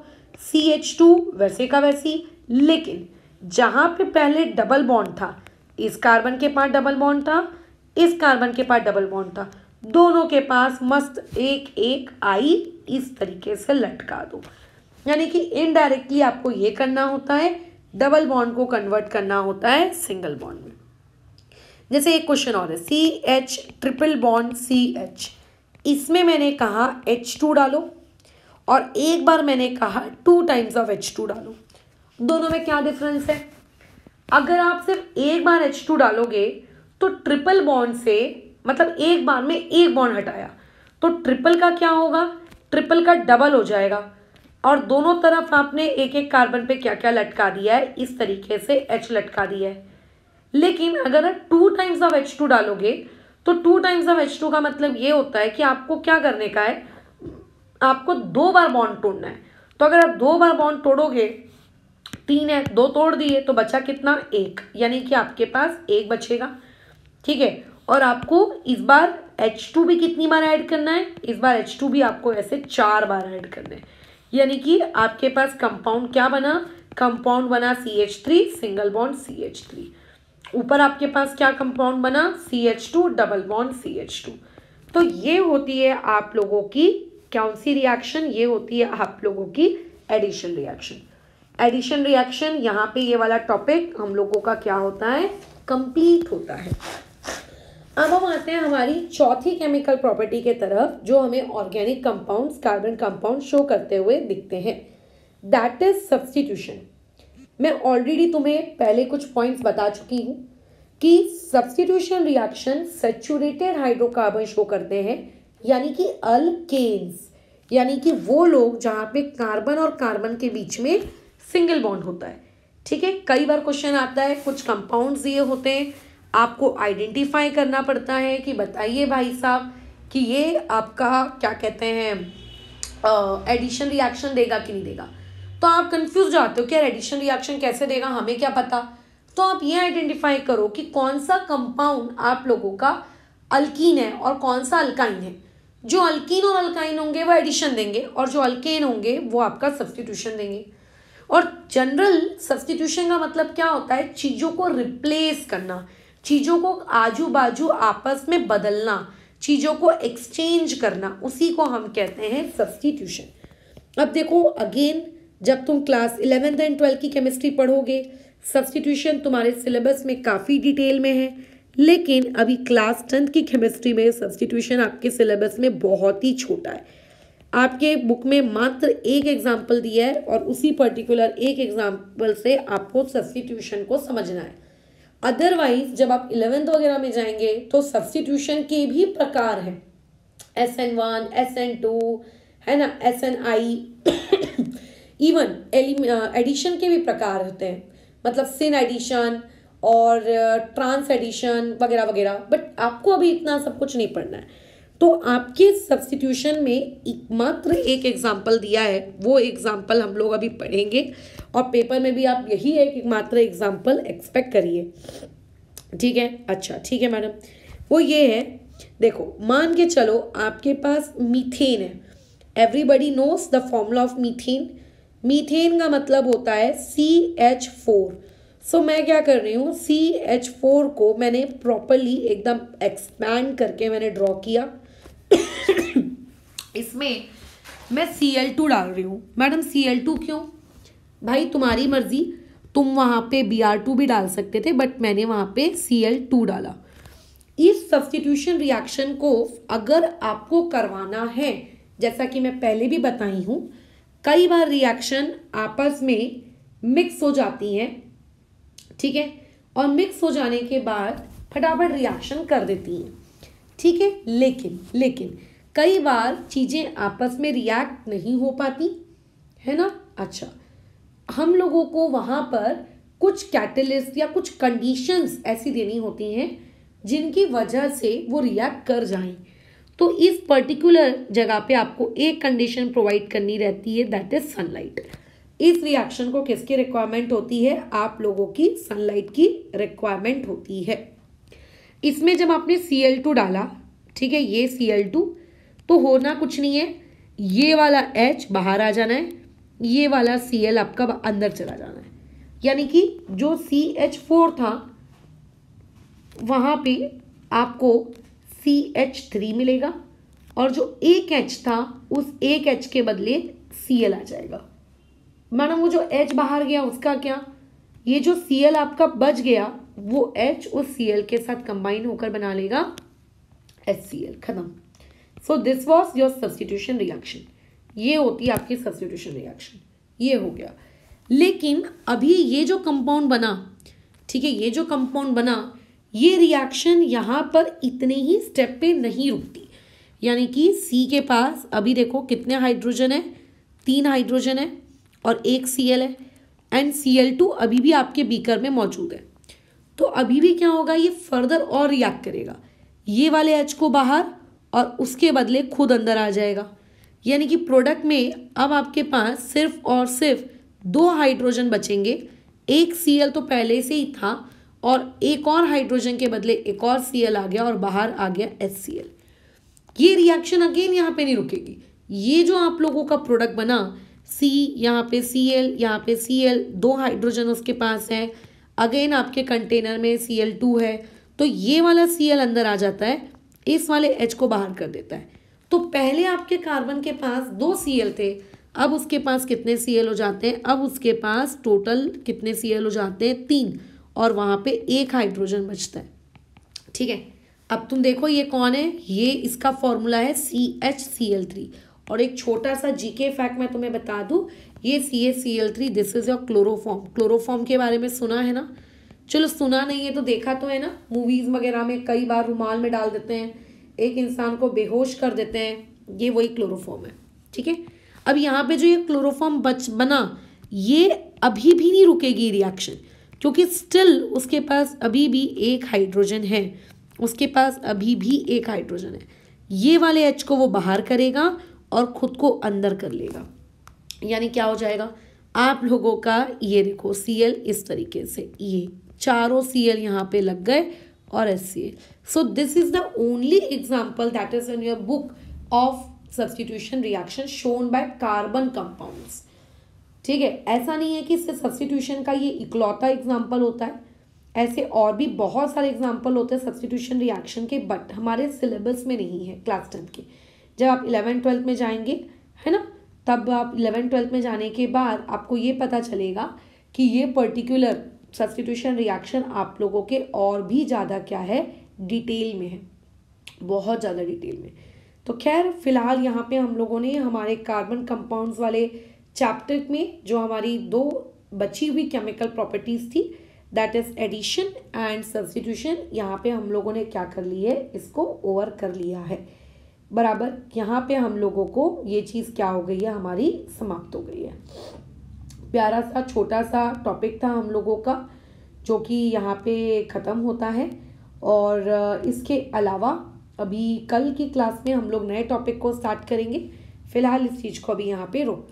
CH2 वैसे का वैसी। लेकिन जहाँ पे पहले डबल बॉन्ड था, इस कार्बन के पास डबल बॉन्ड था, इस कार्बन के पास डबल बॉन्ड था, दोनों के पास मस्त एक एक I इस तरीके से लटका दो। यानी कि इनडायरेक्टली आपको ये करना होता है, डबल बॉन्ड को कन्वर्ट करना होता है सिंगल बॉन्ड में। जैसे एक क्वेश्चन और है, CH ट्रिपल बॉन्ड CH, इसमें मैंने कहा H2 डालो और एक बार मैंने कहा 2 टाइम्स ऑफ H2 डालो। दोनों में क्या डिफरेंस है, अगर आप सिर्फ एक बार H2 डालोगे तो ट्रिपल बॉन्ड से, मतलब एक बार में एक बॉन्ड हटाया, तो ट्रिपल का क्या होगा, ट्रिपल का डबल हो जाएगा और दोनों तरफ आपने एक एक कार्बन पे क्या क्या लटका दिया है, इस तरीके से H लटका दिया है। लेकिन अगर आप 2 टाइम्स ऑफ H2 डालोगे तो 2 टाइम्स ऑफ H2 का मतलब ये होता है कि आपको क्या करने का है, आपको 2 बार बॉन्ड तोड़ना है। तो अगर आप 2 बार बॉन्ड तोड़ोगे, 3 है, 2 तोड़ दिए तो बचा कितना, 1, यानी कि आपके पास 1 बचेगा। ठीक है, और आपको इस बार H2 भी कितनी बार ऐड करना है, इस बार H2 भी आपको ऐसे 4 बार ऐड करना है। यानी कि आपके पास कंपाउंड क्या बना, कंपाउंड बना CH3 सिंगल बॉन्ड CH3, ऊपर आपके पास क्या कंपाउंड बना, CH2 डबल बॉन्ड CH2। तो ये होती है आप लोगों की कौन सी रिएक्शन, ये होती है आप लोगों की एडिशन रिएक्शन। एडिशन रिएक्शन, यहाँ पे ये वाला टॉपिक हम लोगों का क्या होता है, कंप्लीट होता है। अब हम आते हैं हमारी चौथी केमिकल प्रॉपर्टी के तरफ, जो हमें organic compounds, carbon compound show करते हुए दिखते हैं, दैट इज सब्स्टिट्यूशन। मैं ऑलरेडी तुम्हें पहले कुछ पॉइंट्स बता चुकी हूँ कि substitution reaction saturated hydrocarbon show करते हैं, यानी कि अल्केन्स, यानी कि वो लोग जहाँ पे कार्बन और कार्बन के बीच में सिंगल बॉन्ड होता है। ठीक है, कई बार क्वेश्चन आता है, कुछ कंपाउंड्स ये होते हैं, आपको आइडेंटिफाई करना पड़ता है कि बताइए भाई साहब कि ये आपका क्या कहते हैं, एडिशन रिएक्शन देगा कि नहीं देगा। तो आप कंफ्यूज जाते हो कि यार एडिशन रिएक्शन कैसे देगा, हमें क्या पता। तो आप ये आइडेंटिफाई करो कि कौन सा कंपाउंड आप लोगों का अल्कीन है और कौन सा अल्काइन है। जो अल्कीन और अल्काइन होंगे वो एडिशन देंगे और जो अल्केन होंगे वो आपका सब्स्टिट्यूशन देंगे। और जनरल सब्स्टिट्यूशन का मतलब क्या होता है, चीज़ों को रिप्लेस करना, चीज़ों को आजू बाजू आपस में बदलना, चीज़ों को एक्सचेंज करना, उसी को हम कहते हैं सब्स्टिट्यूशन। अब देखो अगेन, जब तुम क्लास 11th एंड 12th की केमिस्ट्री पढ़ोगे, सब्स्टिट्यूशन तुम्हारे सिलेबस में काफ़ी डिटेल में है, लेकिन अभी क्लास 10th की केमिस्ट्री में सब्स्टिट्यूशन आपके सिलेबस में बहुत ही छोटा है। आपके बुक में मात्र एक एग्जाम्पल दिया है और उसी पर्टिकुलर एक एग्जाम्पल से आपको सब्स्टिट्यूशन को समझना है। अदरवाइज जब आप 11th वगैरह में जाएंगे तो सब्स्टिट्यूशन के भी प्रकार हैं, SN1, SN2, है ना, SNI। इवन एडिशन के भी प्रकार होते हैं, मतलब सिन एडिशन और ट्रांस एडिशन वगैरह वगैरह, बट आपको अभी इतना सब कुछ नहीं पढ़ना है। तो आपके सब्स्टिट्यूशन में मात्र एक एग्जाम्पल दिया है, वो एग्जाम्पल हम लोग अभी पढ़ेंगे, और पेपर में भी आप यही एक मात्र एग्जाम्पल एक्सपेक्ट करिए, ठीक है। अच्छा ठीक है मैडम, वो ये है, देखो मान के चलो आपके पास मीथेन है। Everybody knows the formula of methane. Methane का मतलब होता है CH4। सो मैं क्या कर रही हूँ, CH4 को मैंने प्रॉपरली एकदम एक्सपैंड करके मैंने ड्रॉ किया। इसमें मैं Cl2 डाल रही हूँ। मैडम Cl2 क्यों? भाई तुम्हारी मर्जी, तुम वहां पे Br2 भी डाल सकते थे, बट मैंने वहां पे Cl2 डाला। इस सब्स्टिट्यूशन रिएक्शन को अगर आपको करवाना है, जैसा कि मैं पहले भी बताई हूं, कई बार रिएक्शन आपस में मिक्स हो जाती हैं, ठीक है, और मिक्स हो जाने के बाद फटाफट रिएक्शन कर देती हैं, ठीक है। लेकिन कई बार चीजें आपस में रिएक्ट नहीं हो पाती, है ना। अच्छा, हम लोगों को वहां पर कुछ कैटलिस्ट या कुछ कंडीशंस ऐसी देनी होती हैं जिनकी वजह से वो रिएक्ट कर जाएं। तो इस पर्टिकुलर जगह पे आपको एक कंडीशन प्रोवाइड करनी रहती है, दैट इज सनलाइट। इस रिएक्शन को किसकी रिक्वायरमेंट होती है? आप लोगों की सनलाइट की रिक्वायरमेंट होती है। इसमें जब आपने Cl2 डाला, ठीक है, ये Cl2, तो होना कुछ नहीं है, ये वाला H बाहर आ जाना है, ये वाला Cl आपका अंदर चला जाना है, यानी कि जो CH4 था वहां पे आपको CH3 मिलेगा, और जो एक H था उस एक H के बदले Cl आ जाएगा। मैडम वो जो H बाहर गया उसका क्या? ये जो Cl आपका बच गया वो H उस Cl के साथ कंबाइन होकर बना लेगा HCl, खत्म। So this was your substitution reaction. ये होती है आपकी सब्स्टिट्यूशन रिएक्शन, ये हो गया। लेकिन अभी ये जो कंपाउंड बना, ठीक है, ये जो कंपाउंड बना, ये रिएक्शन यहाँ पर इतने ही स्टेप पे नहीं रुकती, यानी कि C के पास अभी देखो कितने हाइड्रोजन है, 3 हाइड्रोजन है और एक Cl है, एंड Cl2 अभी भी आपके बीकर में मौजूद है। तो अभी भी क्या होगा, ये फर्दर और रिएक्ट करेगा, ये वाले H को बाहर और उसके बदले खुद अंदर आ जाएगा, यानी कि प्रोडक्ट में अब आपके पास सिर्फ और सिर्फ 2 हाइड्रोजन बचेंगे। एक Cl तो पहले से ही था और एक और हाइड्रोजन के बदले एक और Cl आ गया और बाहर आ गया HCl। ये रिएक्शन अगेन यहाँ पे नहीं रुकेगी। ये जो आप लोगों का प्रोडक्ट बना, C यहाँ पे Cl, यहाँ पे Cl, 2 हाइड्रोजन उसके पास है, अगेन आपके कंटेनर में Cl2 है, तो ये वाला Cl अंदर आ जाता है, इस वाले H को बाहर कर देता है। तो पहले आपके कार्बन के पास 2 Cl थे, अब उसके पास कितने Cl हो जाते हैं? अब उसके पास टोटल कितने Cl हो जाते हैं? 3, और वहां पे एक हाइड्रोजन बचता है, ठीक है। अब तुम देखो ये कौन है, ये इसका फॉर्मूला है CHCl3। और एक छोटा सा जीके फैक्ट मैं तुम्हें बता दूं, ये CHCl3 this is your chloroform. Chloroform के बारे में सुना है ना? चलो सुना नहीं है तो देखा तो है ना, मूवीज वगैरह में कई बार रुमाल में डाल देते हैं, एक इंसान को बेहोश कर देते हैं, ये वही क्लोरोफॉर्म है, ठीक है। अब यहाँ पे जो ये क्लोरोफॉर्म बना, ये अभी भी नहीं रुकेगी रिएक्शन, क्योंकि स्टिल उसके पास अभी भी एक हाइड्रोजन है, उसके पास अभी भी एक हाइड्रोजन है। ये वाले H को वो बाहर करेगा और खुद को अंदर कर लेगा, यानी क्या हो जाएगा आप लोगों का, ये देखो Cl इस तरीके से, ये चारों Cl यहाँ पे लग गए और HCl। So this is the only example that is in your book of substitution reaction shown by carbon compounds, ठीक है। ऐसा नहीं है कि सिर्फ सब्स्टिट्यूशन का ये इकलौता एग्जाम्पल होता है, ऐसे और भी बहुत सारे एग्जाम्पल होते हैं सब्स्टिट्यूशन रिएक्शन के, बट हमारे सिलेबस में नहीं है क्लास 10 के। जब आप 11th-12th में जाएंगे, है ना, तब आप 11th-12th में जाने के बाद आपको ये पता चलेगा कि ये पर्टिकुलर सब्स्टिट्यूशन रिएक्शन आप लोगों के और भी ज़्यादा क्या है, डिटेल में है, बहुत ज़्यादा डिटेल में। तो खैर फिलहाल यहाँ पे हम लोगों ने हमारे कार्बन कंपाउंड्स वाले चैप्टर में जो हमारी 2 बची हुई केमिकल प्रॉपर्टीज थी, that is addition and substitution, यहाँ पे हम लोगों ने क्या कर ली है, इसको ओवर कर लिया है। बराबर यहाँ पे हम लोगों को ये चीज़ क्या हो गई है, हमारी समाप्त हो गई है। प्यारा सा छोटा सा टॉपिक था हम लोगों का जो कि यहाँ पे ख़त्म होता है। और इसके अलावा अभी कल की क्लास में हम लोग नए टॉपिक को स्टार्ट करेंगे। फ़िलहाल इस चीज़ को अभी यहाँ पे रोकते हैं।